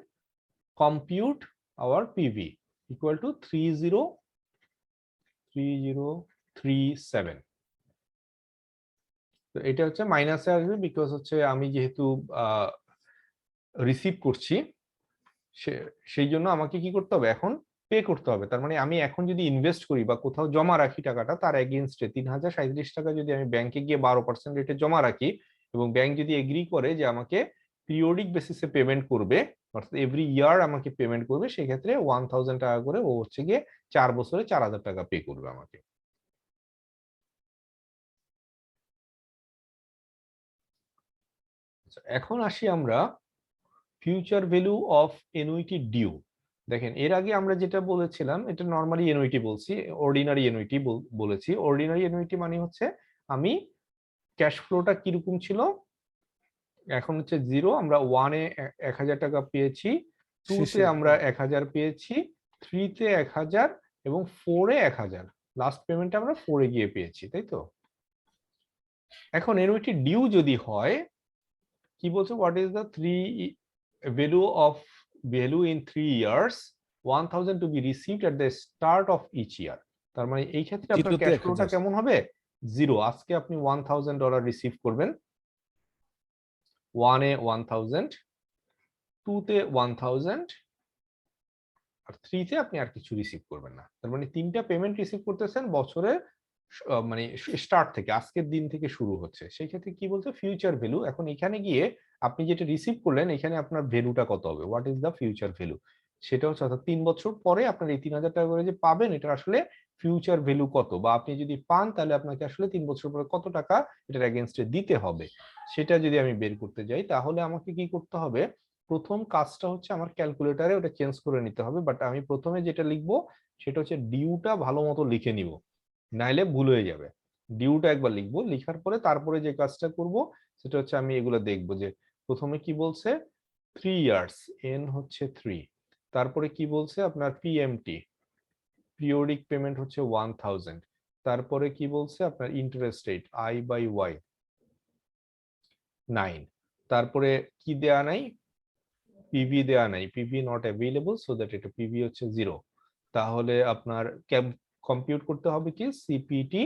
compute our PV equal to 3037। তো এটা হচ্ছে মাইনাসে আসবে, বিকজ হচ্ছে আমি যেহেতু রিসিভ করছি সেই জন্য আমাকে কি করতে হবে, এখন পে করতে হবে। তার মানে আমি এখন যদি ইনভেস্ট করি বা কোথাও জমা রাখি টাকাটা, তার এগেইনস্টে 3037 টাকা যদি আমি ব্যাংকে গিয়ে 12% রেটে জমা রাখি, এবং ব্যাংক যদি এগ্রি করে যে আমাকে পিরিয়ডিক বেসিসে পেমেন্ট করবে, অর্থাৎ এভরি ইয়ার আমাকে পেমেন্ট করবে, সেক্ষেত্রে 1000 টাকা করে ও হচ্ছে গিয়ে 4 বছরে 4000 টাকা পে করবে আমাকে। এখন আসি আমরা future value of annuity due. দেখেন, এর আগে আমরা যেটা বলেছিলাম এটা নরমালি এনুইটি বলছি, অর্ডিনারি এনুইটি বলেছি। অর্ডিনারি এনুইটি মানে হচ্ছে আমি ক্যাশ ফ্লোটা কিরকম ছিল, এখন হচ্ছে 0, আমরা 1 এ 1000 টাকা পেয়েছি, 2 তে আমরা 1000 পেয়েছি, 3 তে 1000 এবং 4 এ 1000, লাস্ট পেমেন্ট আমরা 4 এ গিয়ে পেয়েছি, তাই তো? এখন এনুইটি ডিউ যদি হয়, কি বলছে, what is the value in 3 years 1000 to be received at the start of each year. তার মানে এই ক্ষেত্রে আপনার
জিরোতে
ক্যাশ
1000।
ফ্লোটা কেমন হবে? জিরো। আজকে আপনি $1000 রিসিভ করবেন, 1 এ 1000, 2 তে 1000, আর 3 তে আপনি আর কিছু রিসিভ করবেন না। তার মানে 3টা পেমেন্ট রিসিভ করতেছেন বছরের মানে স্টার্ট থেকে, আজকের দিন থেকে শুরু হচ্ছে। সেই ক্ষেত্রে কি বলছে, ফিউচার ভ্যালু। এখন এখানে গিয়ে আপনি যেটা রিসিভ করলেন, এখানে আপনার ভ্যালুটা কত হবে, what is the future value, সেটা হচ্ছে অর্থাৎ 3 বছর পরে আপনার এই 3000 টাকা করে যে পাবেন, এটা আসলে ফিউচার ভ্যালু কত, বা আপনি যদি পান তাহলে আপনাকে আসলে 3 বছর পরে কত টাকা এটার এগেইনস্টে দিতে হবে, সেটা যদি আমি বের করতে যাই, তাহলে আমাকে কি করতে হবে, প্রথম কাজটা হচ্ছে আমার ক্যালকুলেটরে ওটা চেঞ্জ করে নিতে হবে। বাট আমি প্রথমে যেটা লিখবো সেটা হচ্ছে ডিউটা ভালো মতো লিখে নিব, নাইলে ভুল হয়ে যাবে। ডিউটা একবার লিখবো, লিখার পরে তারপরে যে কাজটা করব সেটা হচ্ছে আমি এগুলো দেখবো যে প্রথমে কি বলছে, 3 ইয়ার্স, এন হচ্ছে 3, তারপরে কি বলছে আপনার পিএমটি, পিরিয়ডিক পেমেন্ট হচ্ছে 1000, তারপরে কি বলছে আপনার ইন্টারেস্ট রেট I/Y 9, তারপরে কি দেয়া নাই, পিভি দেয়া নাই, PV not available, so that এটা পিভি হচ্ছে 0। তাহলে আপনার কম্পিউট করতে হবে কি, সিপিটি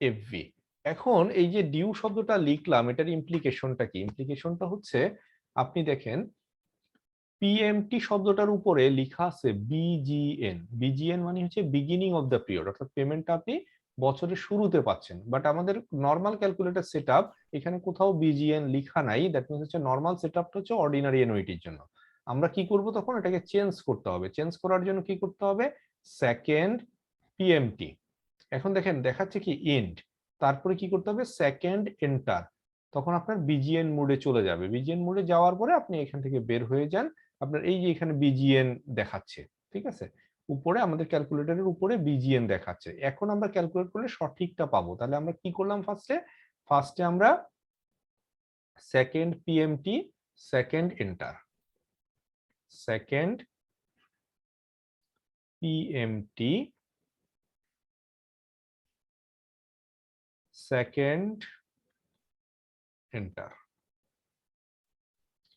এফভি। এখন এই যে ডিউ শব্দটা লিখলাম, এটার ইমপ্লিকেশনটা কি, ইমপ্লিকেশনটা হচ্ছে আপনি দেখেন পিএমটি শব্দটার উপরে লেখা আছে বিজিএন, বিজিএন মানে হচ্ছে বিগিনিং অফ দ্য পিরিয়ড, অর্থাৎ পেমেন্টটা আপনি বছরের শুরুতে পাচ্ছেন। বাট আমাদের নর্মাল ক্যালকুলেটর সেটআপ এখানে কোথাও বিজিএন লেখা নাই, দ্যাট মিন্স হচ্ছে নর্মাল সেটআপটা হচ্ছে অর্ডিনারি অ্যানুইটির জন্য। আমরা কি করব তখন, এটাকে চেঞ্জ করতে হবে। চেঞ্জ করার জন্য কি করতে হবে, সেকেন্ড পিএমটি, এখন দেখেন দেখাচ্ছে কি এন্ড, তারপরে কি করতে হবে, সেকেন্ড এন্টার, তখন আপনার বিজিএন মোডে চলে যাবে। বিজিএন মোডে যাওয়ার পরে আপনি এখান থেকে বের হয়ে যান, আপনার এই যে এখানে বিজিএন দেখাচ্ছে, ঠিক আছে, উপরে আমাদের ক্যালকুলেটরের উপরে বিজিএন দেখাচ্ছে। এখন আমরা ক্যালকুলেট করলে সঠিকটা পাবো। তাহলে আমরা কি করলাম, ফার্স্টে আমরা second PMT, second enter, second PMT, second enter.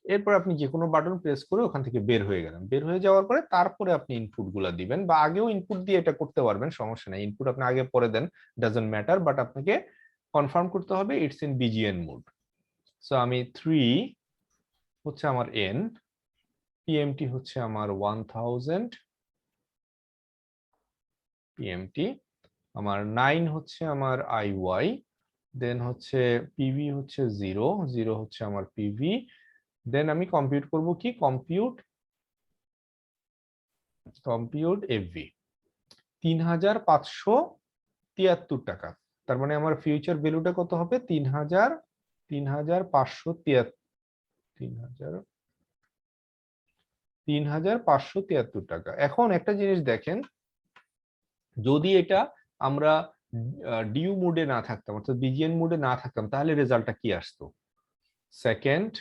এরপর আপনি যে কোনো বাটন প্রেস করে ওখান থেকে বের হয়ে গেলেন। বের হয়ে যাওয়ার পরে তারপরে আপনি ইনপুট গুলা দিবেন, বা আগেও ইনপুট দিয়ে এটা করতে পারবেন, সমস্যা নেই। ইনপুট আপনি আগে পরে দেন, ডাজন্ট ম্যাটার, বাট আপনাকে কনফার্ম করতে হবে it's in BGN mode. So আমি 3 হচ্ছে আমার এন, পিএমটি হচ্ছে আমার 1000, পিএমটি আমার 9 হচ্ছে আমার আইওয়াই, দেন হচ্ছে পিভি হচ্ছে 0, 0 হচ্ছে আমার পিভি। দেন আমি কম্পিউট করব কি, কম্পিউট এফভি 3573 টাকা। তার মানে আমার ফিউচার ভ্যালুটা কত হবে, 3573 টাকা। এখন একটা জিনিস দেখেন, যদি এটা আমরা ডিউ মোডে না থাকতাম, অর্থাৎ বিজিএন মোডে না থাকতাম, তাহলে রেজাল্টটা কি আসতো, সেকেন্ড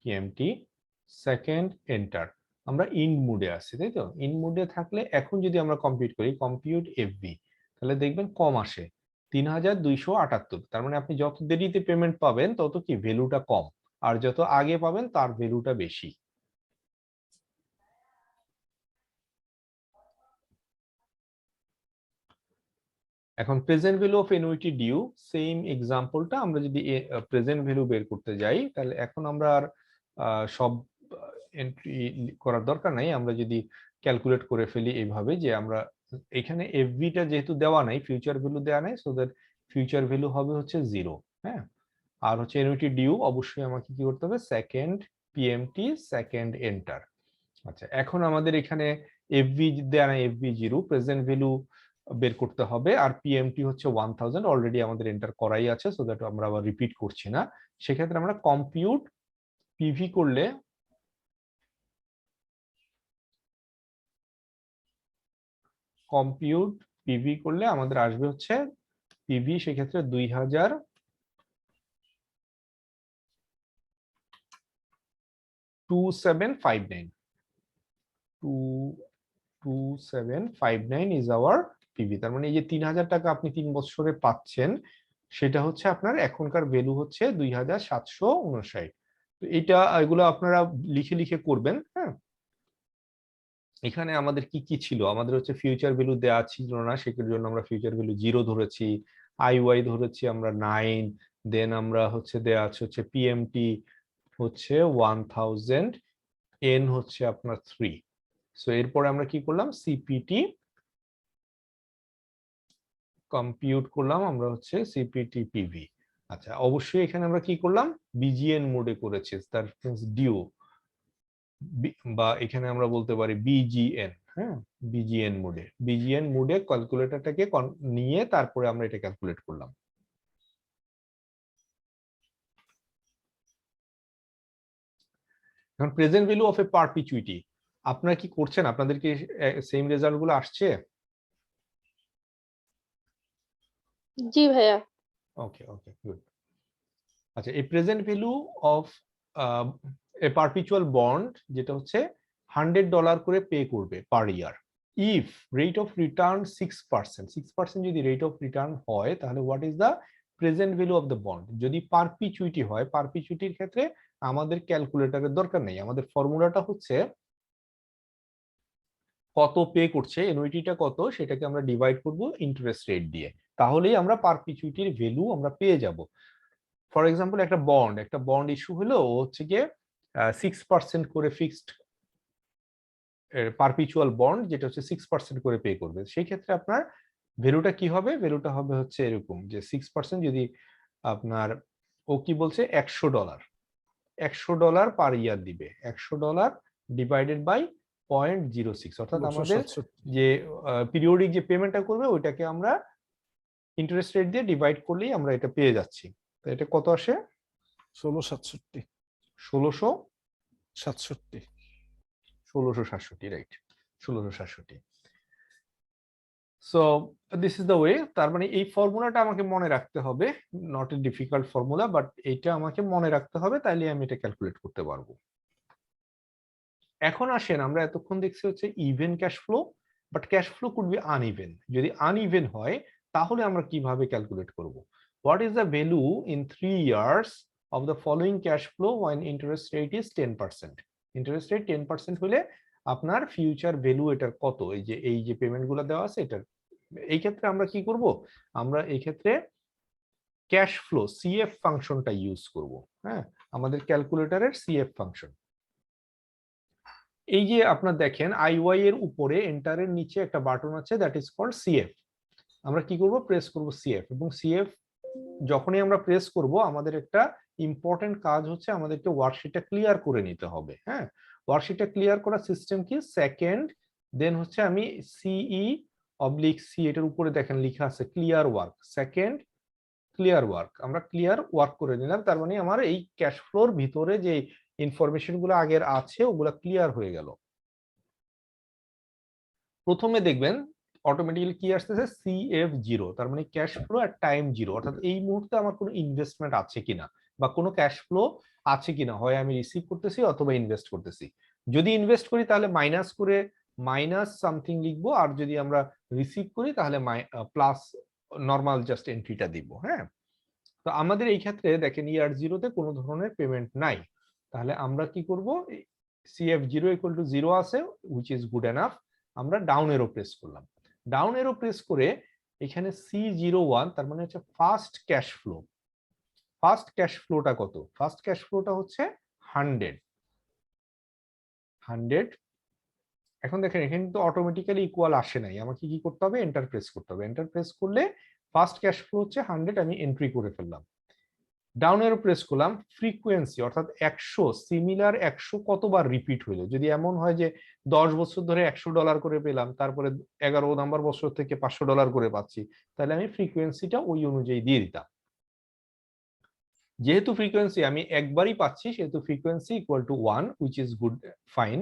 পিএমটি, সেকেন্ড এন্টার, আমরা ইন মোডে আছি, তাই তো। ইন মোডে থাকলে এখন যদি আমরা কম্পিউট করি, কম্পিউট এফভি, তাহলে দেখবেন কম আসে 3278। তার মানে আপনি যত দেরিতে পেমেন্ট পাবেন তত কি ভ্যালুটা কম, আর যত আগে পাবেন তার ভ্যালুটা বেশি। এখন present value of annuity due, same এক্সাম্পলটা আমরা যদি প্রেজেন্ট ভ্যালু বের করতে যাই, তাহলে এখন আমরা আর সব এন্ট্রি করার দরকার নাই। আমরা যদি ক্যালকুলেট করে ফেলি এইভাবে, যে আমরা এখানে এফভিটা যেহেতু দেওয়া নাই, ফিউচার ভ্যালু দেওয়া নাই, সো দ্যাট ফিউচার ভ্যালু হবে হচ্ছে 0। হ্যাঁ, আর হচ্ছে এনুইটি ডিউ অবশ্যই আমাকে কি করতে হবে, সেকেন্ড পিএমটি, সেকেন্ড এন্টার। আচ্ছা, এখন আমাদের এখানে এফভি দেয়া নাই, এফভি 0, প্রেজেন্ট ভ্যালু বের করতে হবে, আর পিএমটি হচ্ছে 1000, অলরেডি আমাদের এন্টার করাই আছে, সো দ্যাট আমরা আবার রিপিট করছি না। সেক্ষেত্রে আমরা কম্পিউট পিভি করলে, আমাদের আসবে হচ্ছে পিভি সেক্ষেত্রে 2759, 2759 ইজ আওয়ার পিভি। তার মানে এই যে 3000 টাকা আপনি 3 বছরে পাচ্ছেন, সেটা হচ্ছে আপনার এখনকার ভ্যালু হচ্ছে 2759। তো এটা এগুলো আপনারা লিখে লিখে করবেন। হ্যাঁ, এখানে আমাদের কি কি ছিল, আমাদের হচ্ছে ফিউচার ভ্যালু দেওয়া ছিল না, সেটার জন্য আমরা ফিউচার ভ্যালু 0 ধরেছি, আইওয়াই ধরেছি আমরা 9, দেন আমরা হচ্ছে দেওয়া আছে হচ্ছে পিএমটি হচ্ছে 1000, এন হচ্ছে আপনার 3। সো এরপরে আমরা কি করলাম, সিপিটি কম্পিউট করলাম আমরা হচ্ছে সিপিটি পিভি। আচ্ছা, অবশ্যই এখানে আমরা কি করলাম, বিজিএন মোডে করেছি, তার মিন্স ডিও, বা এখানে আমরা বলতে পারি বিজিএন। হ্যাঁ, বিজিএন মোডে ক্যালকুলেটরটাকে নিয়ে তারপরে আমরা এটা ক্যালকুলেট করলাম। এখন প্রেজেন্ট ভ্যালু অফ এ পারপিচুইটি, আপনারা কি করছেন, আপনাদের কি সেম রেজাল্ট গুলো আসছে?
জি ভাইয়া।
ওকে ওকে, গুড। আচ্ছা, এই present value of A perpetual bond, যেটা হচ্ছে $100 করে পে করবে পার ইয়ার, ইফ রেট অফ রিটার্ন 6%, 6% যদি রেট অফ রিটার্ন হয়, তাহলে what is the present value of the bond. যদি পারপিচুইটি হয়, পারপিচুইটির ক্ষেত্রে আমাদের ক্যালকুলেটরের দরকার নেই, আমাদের ফর্মুলাটা হচ্ছে কত পে করছে, এনুইটিটা কত, সেটাকে আমরা ডিভাইড করব ইন্টারেস্ট রেট দিয়ে, তাহলেই আমরা পারপিচুইটির ভ্যালু আমরা পেয়ে যাব। ফর এক্সাম্পল, একটা বন্ড ইস্যু হলো, ও হচ্ছে গিয়ে 6% করে ফিক্সড পারপিচুয়াল বন্ড, যেটা হচ্ছে 6% করে পে করবে, সেই ক্ষেত্রে আপনার ভ্যালুটা কি হবে, ভ্যালুটা হবে হচ্ছে এরকম যে 6% যদি আপনার, ও কি বলছে, $100, $100 পার ইয়ার দিবে, $100 ডিভাইডেড বাই 0.06, অর্থাৎ আমাদের
1667
যে পিরিয়ডিক যে পেমেন্টটা করবে ওইটাকে আমরা ইন্টারেস্ট রেট দিয়ে ডিভাইড করলেই আমরা এটা পেয়ে যাচ্ছি। তো এটা কত আসে,
1667
1667,
67
right, 1667। So this is the way, তার মানে এই ফর্মুলাটা আমাকে মনে রাখতে হবে, not a difficult formula, but এইটা আমাকে মনে রাখতে হবে, তাইলে আমি এটা ক্যালকুলেট করতে পারবো। এখন আসেন, আমরা এতক্ষণ দেখছি হচ্ছে even cash flow, but cash flow could be uneven. যদি আনইভেন হয়, তাহলে আমরা কিভাবে ক্যালকুলেট করব? What is the value in 3 years of the following cash flow when interest rate is 10%? Interest rate 10% হলে আপনার ফিউচার ভ্যালু এটার কত, এই যে পেমেন্ট গুলো দেওয়া আছে এটার। এই ক্ষেত্রে আমরা কি করব, আমরা এই ক্ষেত্রে ক্যাশ ফ্লো সিএফ ফাংশনটা ইউজ করব। হ্যাঁ, আমাদের ক্যালকুলেটরের সিএফ ফাংশন, এই যে আপনার দেখেন আইওয়াই এর উপরে এন্টারের নিচে একটা বাটন আছে, দ্যাট ইজ কল্ড সিএফ। আমরা কি করব, প্রেস করব সিএফ, এবং সিএফ যখনই আমরা প্রেস করব, আমাদের একটা ইম্পর্টেন্ট কাজ হচ্ছে আমাদেরকে ওয়ার্কশিটটা ক্লিয়ার করে নিতে হবে। হ্যাঁ, ওয়ার্কশিটটা ক্লিয়ার করার সিস্টেম কি, সেকেন্ড, দেন হচ্ছে আমি CE/C, এটার উপরে দেখেন লেখা আছে clear work, second clear work, আমরা ক্লিয়ার ওয়ার্ক করে নিলাম, তার মানে আমার এই ক্যাশ ফ্লোর ভিতরে যে ইনফরমেশন গুলো আগের আছে ওগুলা ক্লিয়ার হয়ে গেল। প্রথমে দেখবেন অটোমেটিক্যালি কি আসতেছে, CF0, তার মানে ক্যাশ ফ্লো এট টাইম 0, অর্থাৎ এই মুহূর্তে আমার কোনো ইনভেস্টমেন্ট আছে কিনা বা কোনো ক্যাশ ফ্লো আছে কিনা, হয় আমি রিসিভ করতেছি অথবা ইনভেস্ট করতেছি। যদি ইনভেস্ট করি তাহলে মাইনাস করে মাইনাস সামথিং লিখবো, আর যদি আমরা রিসিভ করি তাহলে প্লাস নর্মাল জাস্ট এন্ট্রিটা দিব। হ্যাঁ, তো আমাদের এই ক্ষেত্রে দেখেন ইয়ার 0-তে কোনো ধরনের পেমেন্ট নাই, তাহলে আমরা কি করব, CF0 = 0 আছে, হুইচ ইজ গুড এনাফ। আমরা ডাউন এরো প্রেস করলাম, ডাউন এরো প্রেস করে এখানে C01, তার মানে হচ্ছে first cash flow. First cash ফ্লোটা কত, ফার্স্ট ক্যাশ ফ্লোটা হচ্ছে 100। এখন দেখেন এখানে কিন্তু অটোমেটিক্যালি ইকুয়াল আসে নাই, আমাকে কি করতে হবে, এন্টার প্রেস করতে হবে, এন্টার প্রেস করলে ফার্স্ট ক্যাশ ফ্লো হচ্ছে 100, আমি এন্ট্রি করে ফেললাম। ডাউন এরো প্রেস করলাম, ফ্রিকোয়েন্সি অর্থাৎ 100, সিমিলার 100 কতবার রিপিট হইলো, যদি এমন হয় যে 10 বছর ধরে $100 করে পেলাম, তারপরে 11 নাম্বার বছর থেকে $500 করে পাচ্ছি, তাহলে আমি ফ্রিকোয়েন্সিটা ওই অনুযায়ী দিয়ে দিতাম। যেহেতু ফ্রিকোয়েন্সি আমি একবারই পাচ্ছি, সেহেতু frequency = 1, which is good, fine.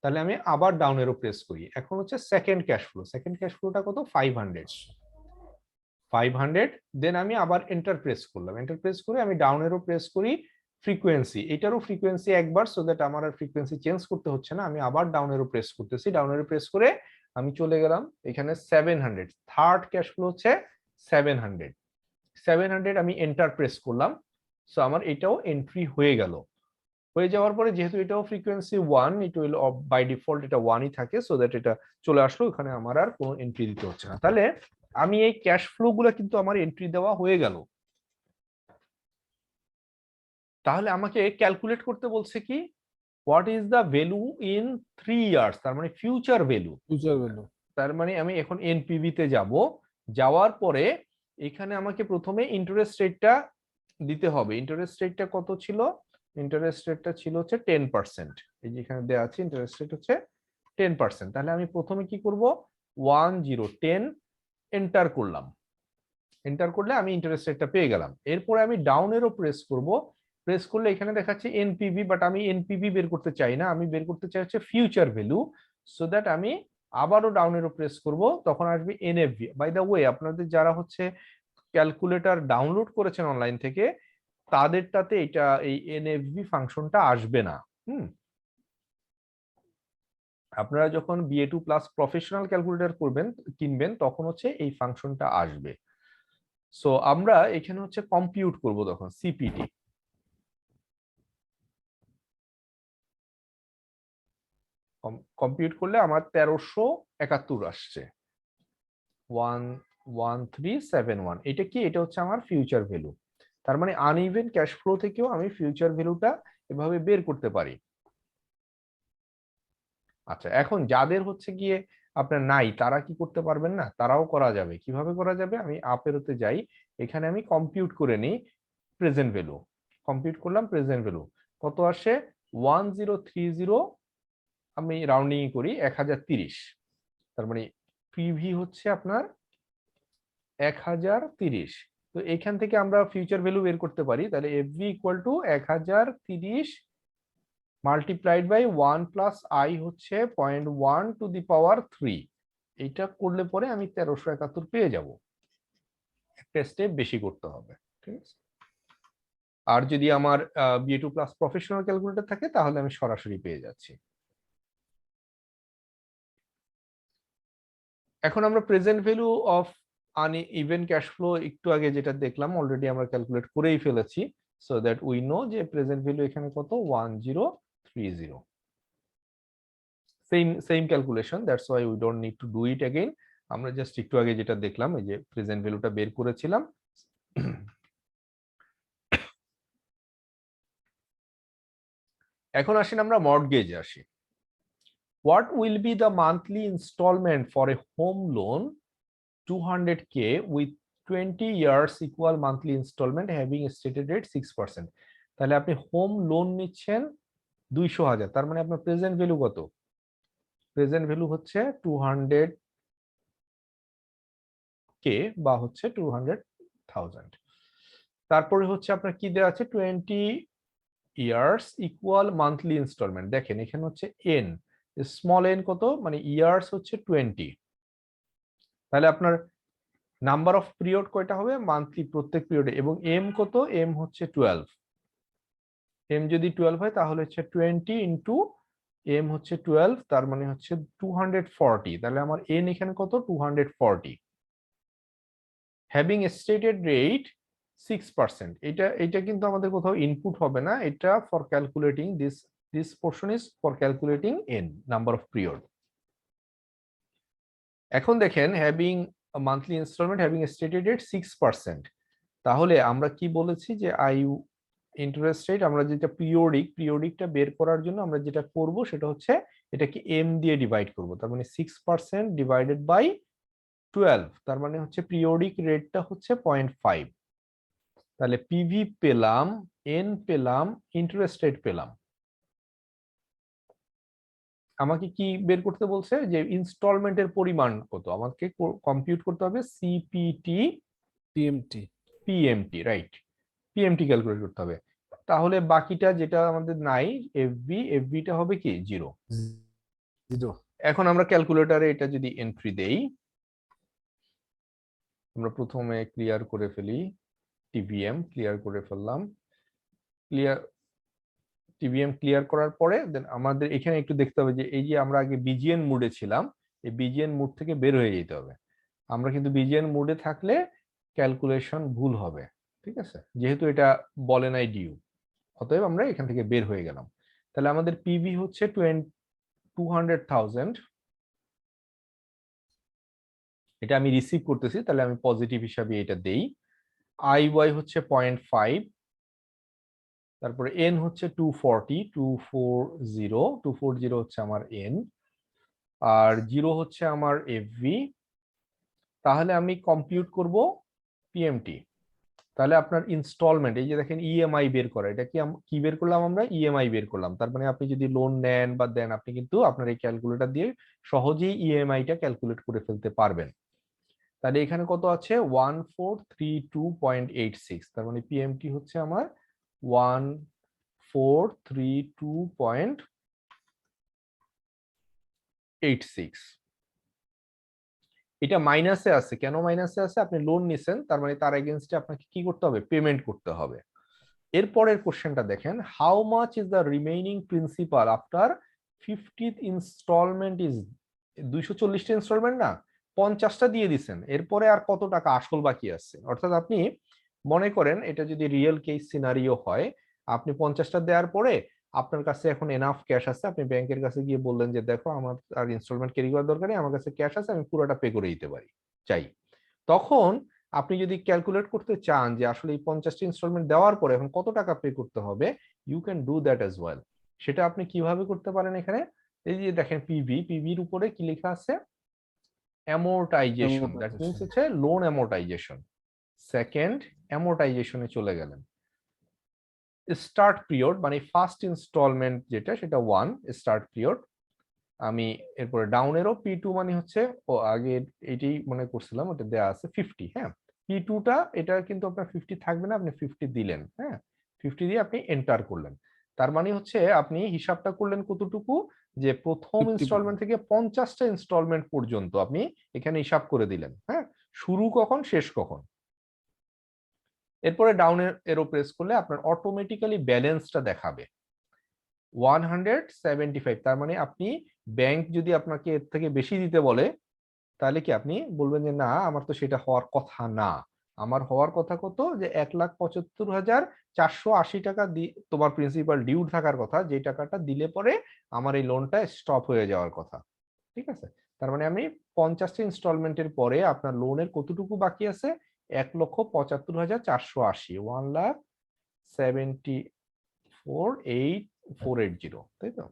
তাহলে আমি আবার ডাউন এরো প্রেস করি, এখন হচ্ছে second cash flow, second cash ফ্লোটা কত, 500, দেন আমি আবার এন্টার প্রেস করলাম, এন্টার প্রেস করে আমি ডাউন এরো প্রেস করি, ফ্রিকোয়েন্সি, এটারও ফ্রিকোয়েন্সি একবার, সো দ্যাট আমার আর ফ্রিকোয়েন্সি চেঞ্জ করতে হচ্ছে না, আমি আবার ডাউন এরো প্রেস করতেছি, ডাউন এরো প্রেস করে আমি চলে গেলাম এখানে 700, থার্ড ক্যাশ ফ্লো হচ্ছে 700, 700 আমি এন্টার প্রেস করলাম, সো আমার এটাও এন্ট্রি হয়ে গেল। হয়ে যাওয়ার পরে যেহেতু এটাও ফ্রিকোয়েন্সি 1, এটা হলো বাই ডিফল্ট এটা 1ই থাকে, সো দ্যাট এটা চলে আসলো, এখানে আমার আর কোনো এন্ট্রি দিতে হচ্ছে না। তাহলে আমি এই ক্যাশ ফ্লো গুলো কিন্তু আমার এন্ট্রি দেওয়া হয়ে গেল। তাহলে আমাকে ক্যালকুলেট করতে বলছে কি, what is the value in 3 years, তার মানে ফিউচার ভ্যালু।
Future value.
তার মানে আমি এখন এনপিভি তে যাব, যাওয়ার পরে এখানে আমাকে প্রথমে ইন্টারেস্ট রেটটা দিতে হবে। ইন্টারেস্ট রেটটা কত ছিল? ইন্টারেস্ট রেটটা ছিল হচ্ছে 10%। এই যে এখানে দেওয়া আছে ইন্টারেস্ট রেট হচ্ছে 10%। তাহলে আমি প্রথমে কি করব, 1010 এন্টার করলাম। এন্টার করলে আমি ইন্টারেস্ট রেটটা পেয়ে গেলাম। এরপরে আমি ডাউন এরও প্রেস করব, প্রেস করলে এখানে দেখাচ্ছে এনপিভি, বাট আমি এনপিভি বের করতে চাই না, আমি বের করতে চাই হচ্ছে ফিউচার ভ্যালু। সো দ্যাট আমি আবারও ডাউন এরও প্রেস করব, তখন আসবে এনএফভি। বাই দ্য ওয়ে, আপনাদের যারা হচ্ছে ক্যালকুলেটর ডাউনলোড করেছেন অনলাইন থেকে, তাদেরটাতে এটা এই এনএফভি ফাংশনটা আসবে না। আপনারা যখন BA2 প্লাস প্রফেশনাল ক্যালকুলেটর করবেন, কিনবেন, তখন হচ্ছে এই ফাংশনটা আসবে। সো আমরা এখানে হচ্ছে কম্পিউট করব, তখন সিপিটি কম্পিউট করলে আমার 1371 আসছে, 11371। এটা কি? এটা হচ্ছে আমার ফিউচার ভ্যালু। তার মানে আনইভেন ক্যাশ ফ্লো থেকেও আমি ফিউচার ভ্যালুটা এভাবে বের করতে পারি। আচ্ছা, এখন যাদের হচ্ছে গিয়ে আপনার নাই, তারা কি করতে পারবেন না? তারাও করা যাবে। কিভাবে করা যাবে? আমি আপেরোতে যাই, এখানে আমি কম্পিউট করে নিই প্রেজেন্ট ভ্যালু। কম্পিউট করলাম প্রেজেন্ট ভ্যালু, কত আসে? 1030, আমি রাউন্ডিং করি 1030। তার মানে পিভি হচ্ছে আপনার 1030। তো এখান থেকে আমরা ফিউচার ভ্যালু বের করতে পারি। তাহলে FV equal to 1030 multiplied by 1 plus I হচ্ছে 0.1 টু দি পাওয়ার 3। এইটা করলে পরে আমি 1371 পেয়ে যাব। একটা স্টেপ বেশি করতে হবে, ঠিক আছে? আর যদি আমার BA2 প্লাস প্রফেশনাল ক্যালকুলেটর থাকে, তাহলে আমি সরাসরি পেয়ে যাচ্ছি। এখন আমরা present value of uneven cash flow একটু আগে যেটা দেখলাম, অলরেডি আমরা ক্যালকুলেট করেই ফেলেছি। সো দ্যাট উই নো যে প্রেজেন্ট ভ্যালু এখানে কত, 1030। Same calculation, that's why we don't need to do it again. আমরা জাস্ট একটু আগে যেটা দেখলাম, এই যে প্রেজেন্ট ভ্যালুটা বের করেছিলাম। এখন আসেন আমরা মর্টগেজে আসি। What will be the monthly installment for a home loan 200K with 20 years equal monthly installment having a stated rate 6%? তাহলে আপনি হোম লোন নিচ্ছেন 200,000, তার মানে আপনার প্রেজেন্ট ভ্যালু কত? প্রেজেন্ট ভ্যালু হচ্ছে 200K বা হচ্ছে 200,000। তারপরে হচ্ছে আপনার কি দেওয়া আছে, 20 ইয়ার্স ইকুয়াল মান্থলি ইনস্টলমেন্ট। দেখেন এখানে হচ্ছে এন, স্মল এন কত, মানে ইয়ার্স হচ্ছে 20। তাহলে আপনার নাম্বার অফ পিরিয়ড কয়টা হবে? মান্থলি, প্রত্যেক পিরিয়ডে। এবং এম কত? এম হচ্ছে 12। এম যদি 12 হয়, তাহলে হচ্ছে 20 ইন্টু এম হচ্ছে 12, তার মানে হচ্ছে 240। তাহলে আমার এন এখানে কত? 240। Having stated rate 6%। এটা কিন্তু আমাদের কোথাও ইনপুট হবে না, এটা for calculating this portion is for calculating N, number of period. এখন দেখেন having monthly instalment having stated rate 6%। তাহলে আমরা কি বলেছি যে ইন্টারেস্ট রেট, আমরা যেটা পিরিয়ডিকটা বের করার জন্য আমরা যেটা করব সেটা হচ্ছে এটাকে এম দিয়ে ডিভাইড করব। তার মানে 6% ডিভাইডেড বাই 12, তার মানে হচ্ছে পিরিয়ডিক রেটটা হচ্ছে 0.5। তাহলে পিভি পেলাম, এন পেলাম, ইন্টারেস্ট রেট পেলাম। আমাকে কি বের করতে বলছে? যে ইনস্টলমেন্টের পরিমাণ কত আমাকে কম্পিউট করতে হবে, CPT PMT, right? PMT calculate করতে হবে। তাহলে বাকিটা যেটা আমাদের নাই, এফভিটা হবে কি 0। এখন আমরা ক্যালকুলেটরে এটা যদি এন্ট্রি দেই, আমরা প্রথমে ক্লিয়ার করে ফেলি, টিভিএম ক্লিয়ার করে ফেললাম। টিভিএম ক্লিয়ার করার পরে দেন আমাদের এখানে একটু দেখতে হবে যে এই যে আমরা আগে বিজিএন মোডে ছিলাম, এই বিজিএন মোড থেকে বের হয়ে যেতে হবে। আমরা কিন্তু বিজিএন মোডে থাকলে ক্যালকুলেশন ভুল হবে, ঠিক আছে, যেহেতু এটা বলে নাই ডিউ, অতএব আমরা এখান থেকে বের হয়ে গেলাম। তাহলে আমাদের পিভি হচ্ছে 200,000, এটা আমি রিসিভ করতেছি, তাহলে আমি পজিটিভ হিসাবে এটা দেই। আই ওয়াই হচ্ছে 0.5, তারপরে এন হচ্ছে 240 হচ্ছে আমার এন, আর 0 হচ্ছে আমার এফভি। তাহলে আমি কম্পিউট করব পিএমটি। তাহলে আপনার ইনস্টলমেন্ট, এই যে দেখেন ইএমআই বের করা, এটা কি কি বের করলাম আমরা? ইএমআই বের করলাম। তার মানে আপনি যদি লোন নেন বা দেন, আপনি কিন্তু আপনার এই ক্যালকুলেটর দিয়ে সহজেই ইএমআইটা ক্যালকুলেট করে ফেলতে পারবেন। তাহলে এখানে কত আছে? 1432.86, তার মানে পিএমটি হচ্ছে আমার 1432.86। এটা মাইনাসে আছে, কেন মাইনাসে আছে? আপনি লোন নিছেন, তার মানে তার এগেইনস্টে আপনাকে কি করতে হবে? পেমেন্ট করতে হবে। এরপরের কোশ্চেনটা দেখেন, how much is the remaining principal after 50th installment is, 240টা ইনস্টলমেন্ট না, 50টা দিয়ে দিছেন, এরপরে আর কত টাকা আসল বাকি আছে? অর্থাৎ আপনি মনে করেন এটা যদি রিয়েল কেস সিনারিও হয়, আপনি 50টা দেওয়ার পরে আপনার কাছে এখন এনাফ ক্যাশ আছে, আপনি ব্যাংকের কাছে গিয়ে বললেন যে দেখো আমার আর ইনস্টলমেন্ট ক্যারি করার দরকার নেই, আমার কাছে ক্যাশ আছে, আমি পুরোটা পে করে দিতে পারি চাই। তখন আপনি যদি ক্যালকুলেট করতে চান যে আসলে এই 50টি ইনস্টলমেন্ট দেওয়ার পরে এখন কত টাকা পে করতে হবে, you can do that as well. সেটা আপনি কিভাবে করতে পারেন? এখানে এই যে দেখেন পিভির উপরে কি লেখা আছে? অ্যামোর্টাইজেশন, দ্যাট মিনস হচ্ছে লোন অ্যামোর্টাইজেশন। সেকেন্ড অ্যামোর্টাইজেশনে চলে গেলেন। স্টার্ট পিরিয়ড মানে ফার্স্ট ইনস্টলমেন্ট যেটা, সেটা 1 স্টার্ট পিরিয়ড। আমি এরপরে ডাউনেরও P2 মানে হচ্ছে, ও আগে এটাই মনে করছিলাম, ওটা দেয়া আছে 50। হ্যাঁ, P2টা এটা কিন্তু আপনার 50 থাকবে না, আপনি 50 দিলেন। হ্যাঁ, 50 দিয়ে আপনি এন্টার করলেন। তার মানে হচ্ছে আপনি হিসাবটা করলেন কতটুকু, যে প্রথম
50
ইনস্টলমেন্ট থেকে 50টা ইনস্টলমেন্ট পর্যন্ত আপনি এখানে হিসাব করে দিলেন। হ্যাঁ, শুরু কখন শেষ কখন। এরপরে ডাউনের এরো প্রেস করলে আপনার অটোমেটিক্যালি ব্যালেন্সটা দেখাবে 175। তার মানে আপনি, ব্যাংক যদি আপনাকে এর থেকে বেশি দিতে বলে, তাহলে কি আপনি বলবেন যে না, আমার তো সেটা হওয়ার কথা না, আমার হওয়ার কথা কত, যে 1,75,480 টাকা তোমার প্রিন্সিপাল ডিউ থাকার কথা, যে টাকাটা দিলে পরে আমার এই লোনটা স্টপ হয়ে যাওয়ার কথা। ঠিক আছে, তার মানে আমি 50টা ইনস্টলমেন্টের পরে আপনার লোনের কতটুকু বাকি আছে? 1,75,480, 1,74,880, তাই তো?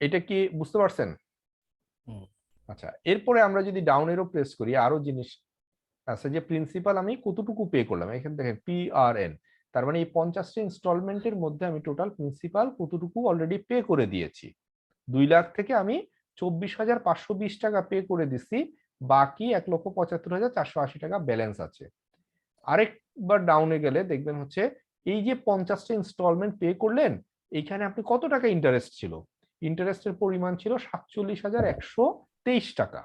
এটা কি বুঝতে পারছেন? আচ্ছা, এরপরে আমরা যদি ডাউন এরো প্রেস করি, আরো জিনিস আছে, যে প্রিন্সিপাল আমি কতটুকু পে করলাম। এখানে দেখেন PRN, তার মানে এই 50টা ইনস্টলমেন্টের মধ্যে আমি টোটাল প্রিন্সিপাল কতটুকু অলরেডি পে করে দিয়েছি। 2 লাখ থেকে আমি 24,520 টাকা পে করে দিছি, বাকি 1,75,480 টাকা ব্যালেন্স আছে। আরেকবার ডাউনে গেলে দেখবেন হচ্ছে এই যে 50টা ইনস্টলমেন্ট পে করলেন, এইখানে আপনি কত টাকা ইন্টারেস্ট ছিল? ইন্টারেস্টের পরিমাণ ছিল 47,123 টাকা।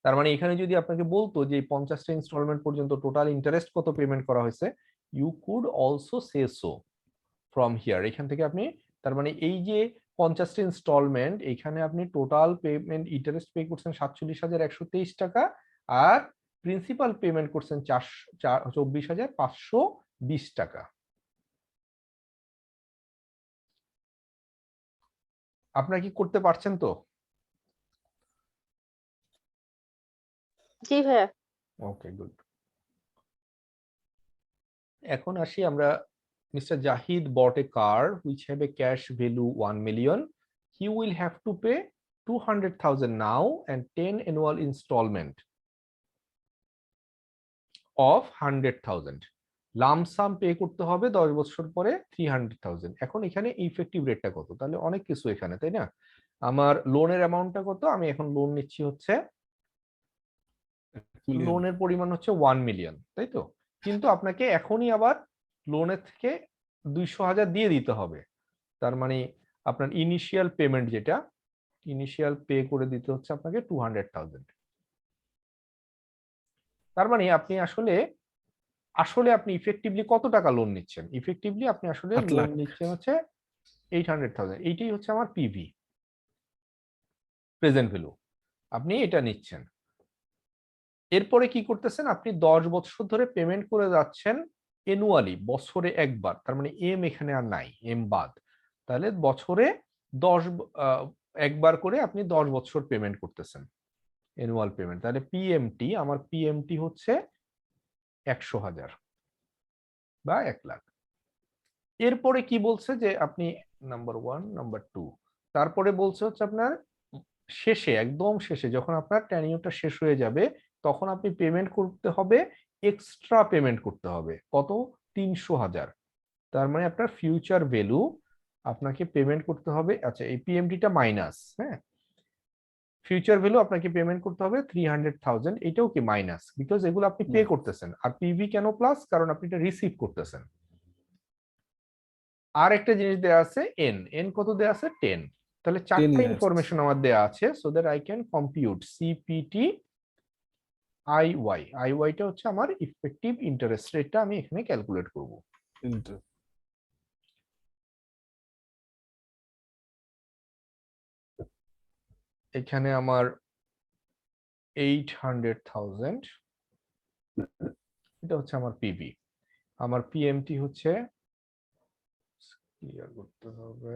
তার মানে এখানে যদি আপনাকে বলতো যে 50টা ইনস্টলমেন্ট পর্যন্ত টোটাল ইন্টারেস্ট কত পেমেন্ট করা হয়েছে, you could also say so from here. এখান থেকে আপনি, তার মানে এই যে 50টা ইনস্টলমেন্ট, এখানে আপনি টোটাল পেমেন্ট ইন্টারেস্ট পে করছেন 47,123 টাকা, আর প্রিন্সিপাল পেমেন্ট করছেন 24,520 টাকা। আপনারা কি করতে পারছেন তো?
জি ভাইয়া।
ওকে, গুড। এখন আসি আমরা, Mr. Jahid bought a car which have a cash value 1 million. He will have to pay 200,000 now and 10 annual installment of 100,000. Lump sum pay করতে হবে 10 বছর পরে 300,000। এখন এখানে ইফেক্টিভ রেটটা কত? তাহলে অনেক কিছু এখানে, তাই না? আমার লোনের অ্যামাউন্টটা কত? আমি এখন লোন নিচ্ছি হচ্ছে, লোনের পরিমাণ হচ্ছে 1 মিলিয়ন, তাই তো? কিন্তু আপনাকে এখনই আবার লোনের থেকে 200,000 দিয়ে দিতে হবে। তার মানে আপনার ইনিশিয়াল পেমেন্ট যেটা, ইনিশিয়াল পে করে দিতে হচ্ছে আপনাকে 200,000। তার মানে আপনি আসলে আসলে আপনি ইফেক্টিভলি কত টাকা লোন নিচ্ছেন? ইফেক্টিভলি আপনি আসলে
8
লোন
লাখ।
নিচ্ছেন হচ্ছে 800,000। এইটাই হচ্ছে আমার পিভি, প্রেজেন্ট ভ্যালু। আপনি এটা নিচ্ছেন। এরপরে কি করতেছেন, আপনি 10 বছর ধরে পেমেন্ট করে যাচ্ছেন এনুয়ালি, বছরে একবার, তার মানে এম এখানে আর নাই, এম বাদ। তাহলে বছরে 10 একবার করে আপনি 10 বছর পেমেন্ট করতেছেন, এনুয়াল পেমেন্ট। তাহলে পিএমটি, আমার পিএমটি হচ্ছে 100,000 বা 1,00,000। এরপরে কি বলছে যে আপনি নাম্বার 1 নাম্বার 2, তারপরে বলছে হচ্ছে আপনার শেষে, একদম শেষে যখন আপনার টেনিউরটা শেষ হয়ে যাবে তখন আপনি পেমেন্ট করতে হবে, এক্সট্রা পেমেন্ট করতে হবে কত, 300,000। তার মানে আপনার ফিউচার ভ্যালু আপনাকে পেমেন্ট করতে হবে। আচ্ছা, এই পিএমডিটা মাইনাস, হ্যাঁ, ফিউচার ভ্যালু আপনাকে পেমেন্ট করতে হবে 300,000, এটাও কি মাইনাস, বিকজ এগুলো আপনি পে করতেছেন। আর পিভি কেন প্লাস, কারণ আপনি এটা রিসিভ করতেছেন। আর একটা জিনিস দেয়া আছে এন, এন কত দেয়া আছে, 10। তাহলে
10
চারটা
years.
ইনফরমেশন আমার দেয়া আছে, so that I can compute CPT I Y. আইওয়াইটা হচ্ছে আমার ইফেক্টিভ ইন্টারেস্ট রেটটা, আমি এখানে ক্যালকুলেট করব।
Interest.
এখানে আমার 800,000, এটা হচ্ছে আমার পিভি। আমার পিএমটি হচ্ছে, ক্লিয়ার করতে হবে,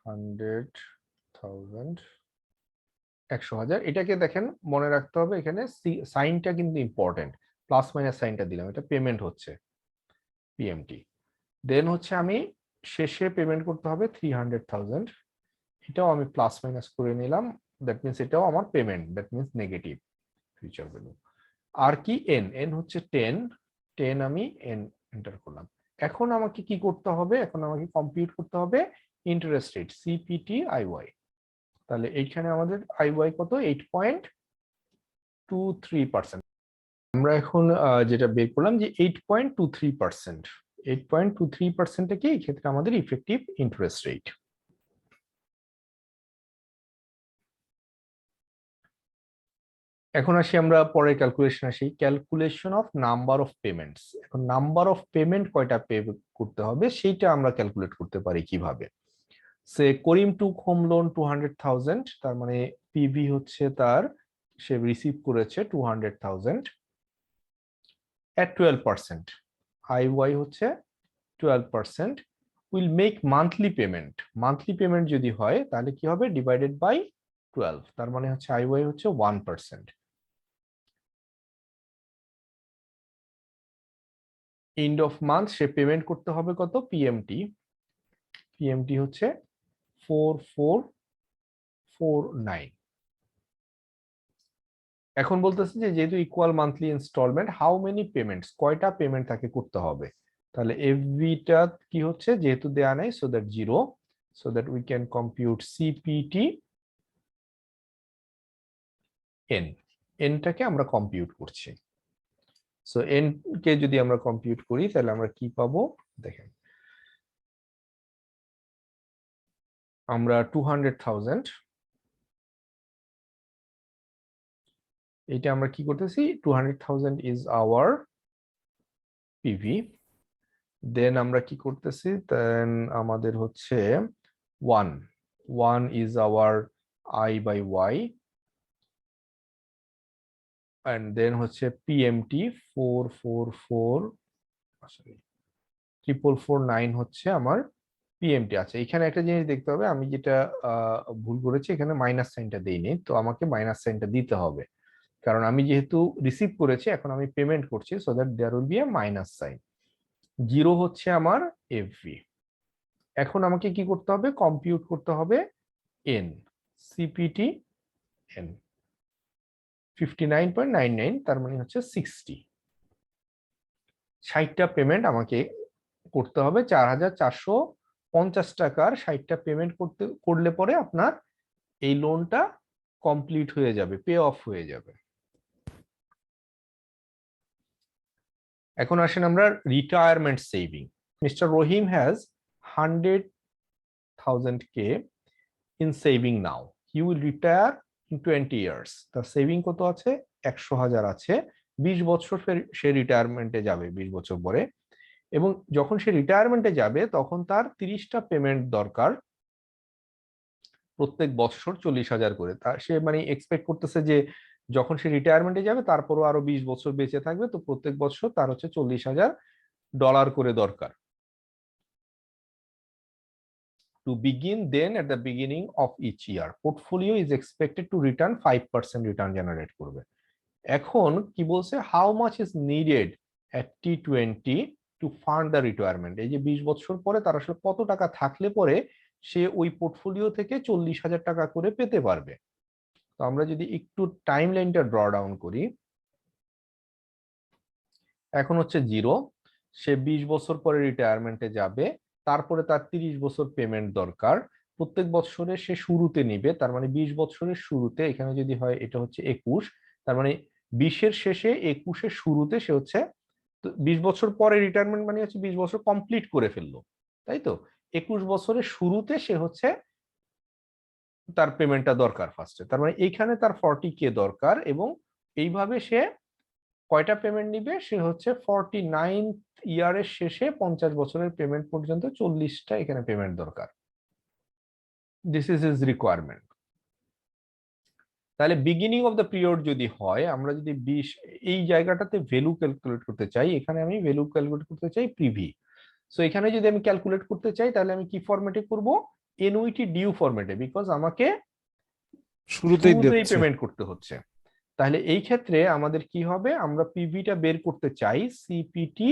100,000, 100,000। এটাকে দেখেন, মনে রাখতে হবে এখানে সাইনটা কিন্তু ইম্পর্টেন্ট, প্লাস মাইনাস সাইনটা দিলাম, এটা পেমেন্ট হচ্ছে পিএমটি। দেন হচ্ছে আমি শেষে পেমেন্ট করতে হবে 300,000, এটাও আমি প্লাস মাইনাস করে নিলাম, দ্যাট মিনস এটাও আমার payment, that means negative future value. আর কি এন, এন হচ্ছে 10, 10 আমি এন এন্টার করলাম। এখন আমাকে কি করতে হবে, এখন আমাকে কম্পিউট করতে হবে ইন্টারেস্ট রেট, সিপিটি আইওয়াই। তাহলে এইখানে আমাদের আইওয়াই কত, 8.23%। আমরা এখন যেটা বের করলাম যে 8.23%, 8.23% কি এই ক্ষেত্রে আমাদের ইফেক্টিভ ইন্টারেস্ট রেট। এখন আসি আমরা পরের ক্যালকুলেশন, আসি calculation of number of payments. এখন নাম্বার অফ পেমেন্ট কয়টা পে করতে হবে সেইটা আমরা ক্যালকুলেট করতে পারি কিভাবে। সে করিম টুক হোম লোন 200,000, তার মানে পিভি হচ্ছে তার, সে রিসিভ করেছে 200,000 at 12%, আইওয়াই হচ্ছে 12%, will make monthly payment. Monthly payment যদি হয় তাহলে কি হবে, ডিভাইডেড বাই 12, তার মানে হচ্ছে আইওয়াই হচ্ছে 1%। End of month say payment করতে হবে কত, পিএমটি, পিএমটি হচ্ছে 4449। এখন বলতেছে যে যেহেতু equal monthly instalment, how many payments, কয়টা পেমেন্ট তাকে করতে হবে। তাহলে এফভিটা কি হচ্ছে, যেহেতু দেয়া নাই, so that 0, so that we can compute CPT N, এনটাকে আমরা কম্পিউট করছি। সো এন কে যদি আমরা কম্পিউট করি তাহলে আমরা কি পাবো, দেখেন আমরা 200,000, এটা আমরা কি করতেছি, 200,000 ইজ আওয়ার পিভি। দেন আমরা কি করতেছি, দেন আমাদের হচ্ছে 1 is our I by Y, and then হচ্ছে পিএমটি 44449 হচ্ছে আমার পিএমটি। আচ্ছা, এখানে একটা জিনিস দেখতে হবে, আমি যেটা ভুল করেছি, এখানে মাইনাস সাইনটা দেইনি, তো আমাকে মাইনাস সাইনটা দিতে হবে, কারণ আমি যেহেতু রিসিভ করেছি এখন আমি পেমেন্ট করছি, so that there will be a minus sign. 0 হচ্ছে আমার এফভি। এখন আমাকে কি করতে হবে, কম্পিউট করতে হবে এন, সিপিটি এন 59.99, তার মানে হচ্ছে 60টা পেমেন্ট আমাকে করতে হবে, 4,450 টাকার 60টা পেমেন্ট করলে পরে আপনার এই লোনটা কমপ্লিট হয়ে যাবে, পে অফ হয়ে যাবে। এখন আসেন আমরা retirement saving. Mister Rahim has 100,000K in saving now. He will retire in 20 years. তার সেভিং কত আছে, 100,000 আছে, 20 বছর সে রিটায়ারমেন্টে যাবে, 20 বছর পরে। এবং যখন সে রিটায়ারমেন্টে যাবে তখন তার 30টা পেমেন্ট দরকার, প্রত্যেক বছর 40,000 করে। তা সে মানে এক্সপেক্ট করতেছে যে যখন সে রিটায়ারমেন্টে যাবে তারপরও আরো 20 বছর বেঁচে থাকবে, তো প্রত্যেক বছর তার হচ্ছে $40,000 করে দরকার। To begin then at the beginning of each year, portfolio is expected to return 5% return generate করবে। এখন কি বলছে, how much is needed at T20 to fund the retirement. এই যে 20 বছর পরে তার আসলে কত টাকা থাকলে পরে সে ওই পোর্টফোলিও থেকে 40,000 টাকা করে পেতে পারবে। তো আমরা যদি একটু টাইম লাইনটা ড্র ডাউন করি, এখন হচ্ছে 0, সে 20 বছর পরে রিটায়ারমেন্টে যাবে, তারপরে তার 30 বছর পেমেন্ট দরকার, প্রত্যেক বছরে সে শুরুতে নিবে, তার মানে 20 বছরের শুরুতে, এখানে যদি হয় এটা হচ্ছে 21, তার মানে 20-এর শেষে 21-এর শুরুতে সে হচ্ছে 20 বছর পরে রিটায়ারমেন্ট মানে হচ্ছে 20 বছর কমপ্লিট করে ফেললো, তাই তো? 21 বছরের শুরুতে সে হচ্ছে তার পেমেন্টটা দরকার ফার্স্টে, তার মানে এইখানে তার 40K দরকার, এবং এইভাবে সে কয়টা পেমেন্ট নিবে, সে হচ্ছে 49 ইয়ারের শেষে 50 বছরের পেমেন্ট পর্যন্ত 40টা এখানে পেমেন্ট দরকার। This is his requirement. তাহলে বিগিনিং অফ দ্য পিরিয়ড যদি হয়, আমরা যদি 20 এই জায়গাটাতে ভ্যালু ক্যালকুলেট করতে চাই, এখানে আমি ভ্যালু ক্যালকুলেট করতে চাই পিভি। সো এখানে যদি আমি ক্যালকুলেট করতে চাই তাহলে আমি কি ফরম্যাটে করব, এনওইটি ডিউ ফরম্যাটে, বিকজ আমাকে
শুরুতেই
শুরুতেই
দিচ্ছে।
পেমেন্ট করতে হচ্ছে। তাহলে এই ক্ষেত্রে আমাদের কি হবে, আমরা পিভিটা বের করতে চাই, সিপিটি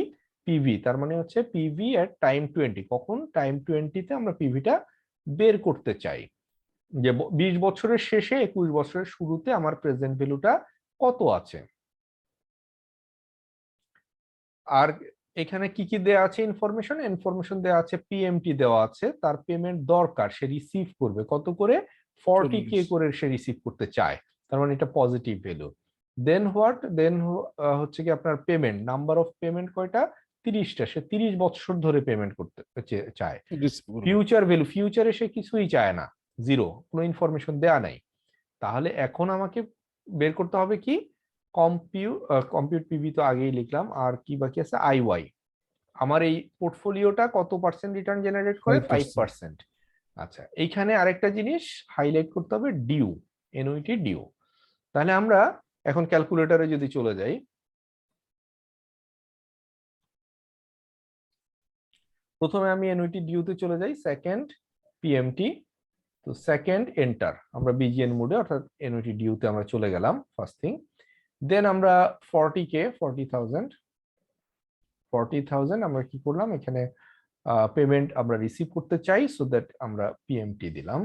পিভি, তার মানে হচ্ছে পিভি এট টাইম 20, কখন টাইম 20-তে আমরা পিভিটা বের করতে চাই, যে 20 বছরের শেষে 21 বছরের শুরুতে আমার প্রেজেন্ট ভ্যালুটা কত আছে। আর এখানে কি কি দেওয়া আছে ইনফরমেশন দেওয়া আছে, পিএমটি দেওয়া আছে, তার পেমেন্ট দরকার, সে রিসিভ করবে কত করে, 40K
40
করে সে রিসিভ করতে চায়, তার মানে এটা পজিটিভ ভ্যালু। দেন হোয়াট, দেন হচ্ছে কি আপনার পেমেন্ট, নাম্বার অফ পেমেন্ট কয়টা, 30টা, সে 30 বছর ধরে পেমেন্ট করতে চায়।
রিসিভ করবে।
ফিউচার ভ্যালু, ফিউচারে সে কিছুই চায় না, 0, কোনো ইনফরমেশন দেয়া নাই। তাহলে এখন আমাকে বের করতে হবে কি, কম্পিউট পিভি তো আগেই লিখলাম, আর কি বাকি আছে, আইওয়াই, আমার এই পোর্টফোলিওটা কত পার্সেন্ট রিটার্ন জেনারেট করে,
5%।
5%। আচ্ছা, এইখানে আরেকটা জিনিস হাইলাইট করতে হবে, ডিউ, এনওইটি ডিউ। তাহলে আমরা এখন ক্যালকুলেটরে যদি চলে যাই, প্রথমে আমি এনওইটি ডিউতে চলে যাই, সেকেন্ড পিএমটি, তো সেকেন্ড এন্টার, আমরা বিজিএন মোডে অর্থাৎ এনওইটি ডিউতে আমরা চলে গেলাম ফার্স্ট থিং। দেন আমরা 40K 40,000 আমরা কি করলাম, এখানে পেমেন্ট আমরা রিসিভ করতে চাই, সো দ্যাট আমরা পিএমটি দিলাম।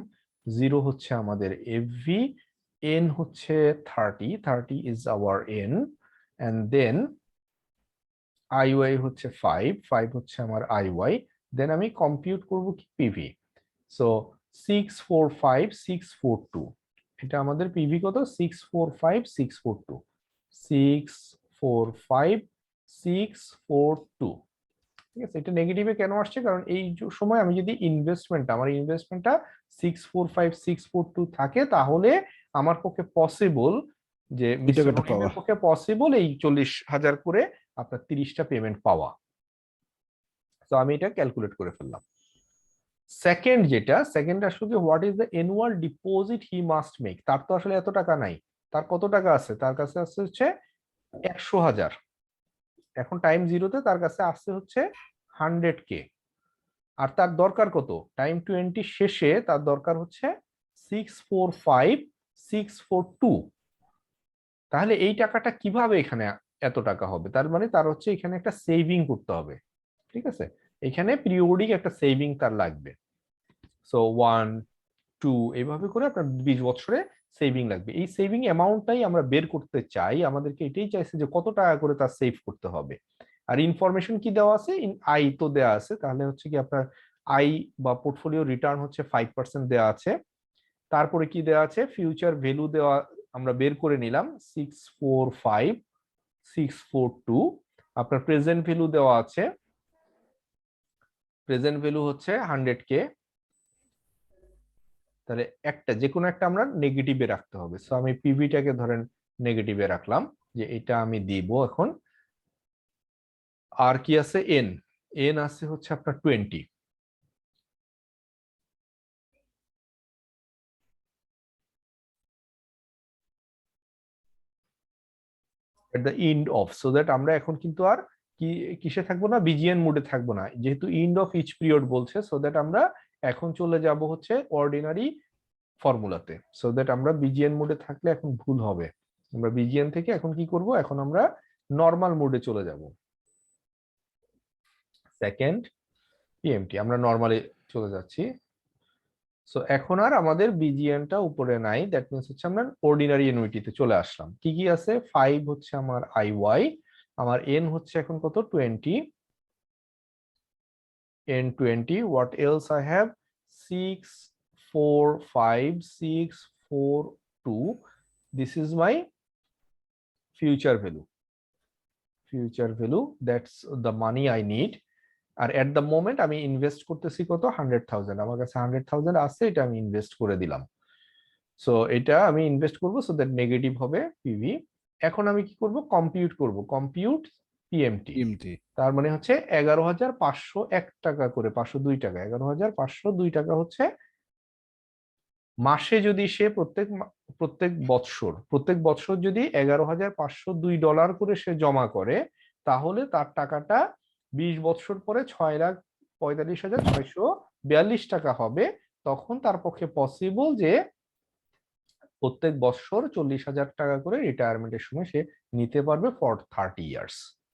0 হচ্ছে আমাদের এফভি, এন হচ্ছে 30 is our N, and then I Y হচ্ছে 5 হচ্ছে আমার আইওয়াই। দেন আমি কম্পিউট করব কি পিভি, সো 645,642, এটা আমাদের পিভি কত, 645,642, 645,642। ঠিক আছে, এটা নেগেটিভে কেন আসছে, কারণ এই সময় আমি যদি আমার ইনভেস্টমেন্টটা 645,642 থাকে, তাহলে আমার পক্ষে পসিবল, যে
এই
মিস্টার
টাকাটা পাওয়া।
রহিমের পক্ষে পসিবল এই 40,000 করে আপনার 30টা পেমেন্ট পাওয়া। তো আমি এটা ক্যালকুলেট করে ফেললাম। সেকেন্ড আসলে what is the annual deposit he must make, তার তো আসলে এত টাকা নাই, তার কত টাকা আছে, তার কাছে আছে হচ্ছে 100,000, এখন টাইম 0-তে তার কাছে আসছে হচ্ছে 100K, আর তার দরকার কত, টাইম 20 শেষে তার দরকার হচ্ছে 645,642। তাহলে এই টাকাটা কিভাবে এখানে এত টাকা হবে, তার মানে তার হচ্ছে এখানে একটা সেভিং করতে হবে, ঠিক আছে, এখানে পিরিয়ডিক একটা সেভিং তার লাগবে। সো 1 2 এইভাবে করে আপনার 20 বছরে সেভিং লাগবে, এই সেভিং অ্যামাউন্টটাই আমরা বের করতে চাই, আমাদেরকে এটাই চাইছে যে কত টাকা করে তার সেভ করতে হবে। আর ইনফরমেশন কি দেওয়া আছে, আই তো দেওয়া আছে, তাহলে হচ্ছে কি আপনার আই বা পোর্টফোলিও রিটার্ন হচ্ছে 5% দেওয়া আছে, তারপরে কি দেওয়া আছে, ফিউচার ভ্যালু দেওয়া, আমরা বের করে নিলাম 645,642, আপনার প্রেজেন্ট ভ্যালু দেওয়া আছে, প্রেজেন্ট ভ্যালু হচ্ছে 100K, তাহলে একটা যে কোনো একটা আমরা নেগেটিভে রাখতে হবে, সো আমি পিভিটাকে ধরেন নেগেটিভে রাখলাম, যে এটা আমি দিব এখন। আর কি আছে, এন, আছে হচ্ছে আপনার 20, এট the end of, so that আমরা এখন কিন্তু আর কিসে থাকবো না, বিজিএন মোডে থাকবো না, যেহেতু এন্ড অফ ইচ পিরিয়ড বলছে, সো দ্যাট আমরা এখন চলে যাব হচ্ছে অর্ডিনারি ফর্মুলাতে। সো দ্যাট আমরা বিজিএন মোডে থাকলে এখন ভুল হবে, আমরা বিজিএন থেকে এখন কি করব, এখন আমরা নর্মাল মোডে চলে যাব। সেকেন্ড পিএমটি আমরা নর্মালি চলে যাচ্ছি। সো এখন আর আমাদের বিজিএনটা উপরে নাই, দ্যাট মিনস হচ্ছে আমরা অর্ডিনারি এনুইটিতে চলে আসলাম। কি কি আছে, 5 হচ্ছে আমার আইওয়াই, আমার এন হচ্ছে এখন কত, 20, N 20, what else I have, 6 4 5 6 4 2, this is my future value, that's the money I need. আর এট দ্য মোমেন্ট আমি ইনভেস্ট করতেছি কত, 100,000, আমার কাছে 100,000 আছে, এটা আমি ইনভেস্ট করে দিলাম। সো এটা আমি ইনভেস্ট করব, সো দ্যাট নেগেটিভ হবে পিভি। এখন আমি কি করব, কম্পিউট করব, কম্পিউট পিএমটি,
পিএমটি
তার মানে হচ্ছে 11,501 টাকা করে, 502 টাকা, 11,502 টাকা হচ্ছে মাসে, যদি সে প্রত্যেক বৎসর যদি $11,502 করে সে জমা করে, তাহলে তার টাকাটা 20 বছর পরে 6,45,642 টাকা হবে। তখন তার পক্ষে পসিবল যে প্রত্যেক বছর 40,000 টাকা করে রিটায়ারমেন্টের সময় সে নিতে পারবে ফর 30 ইয়ার্স।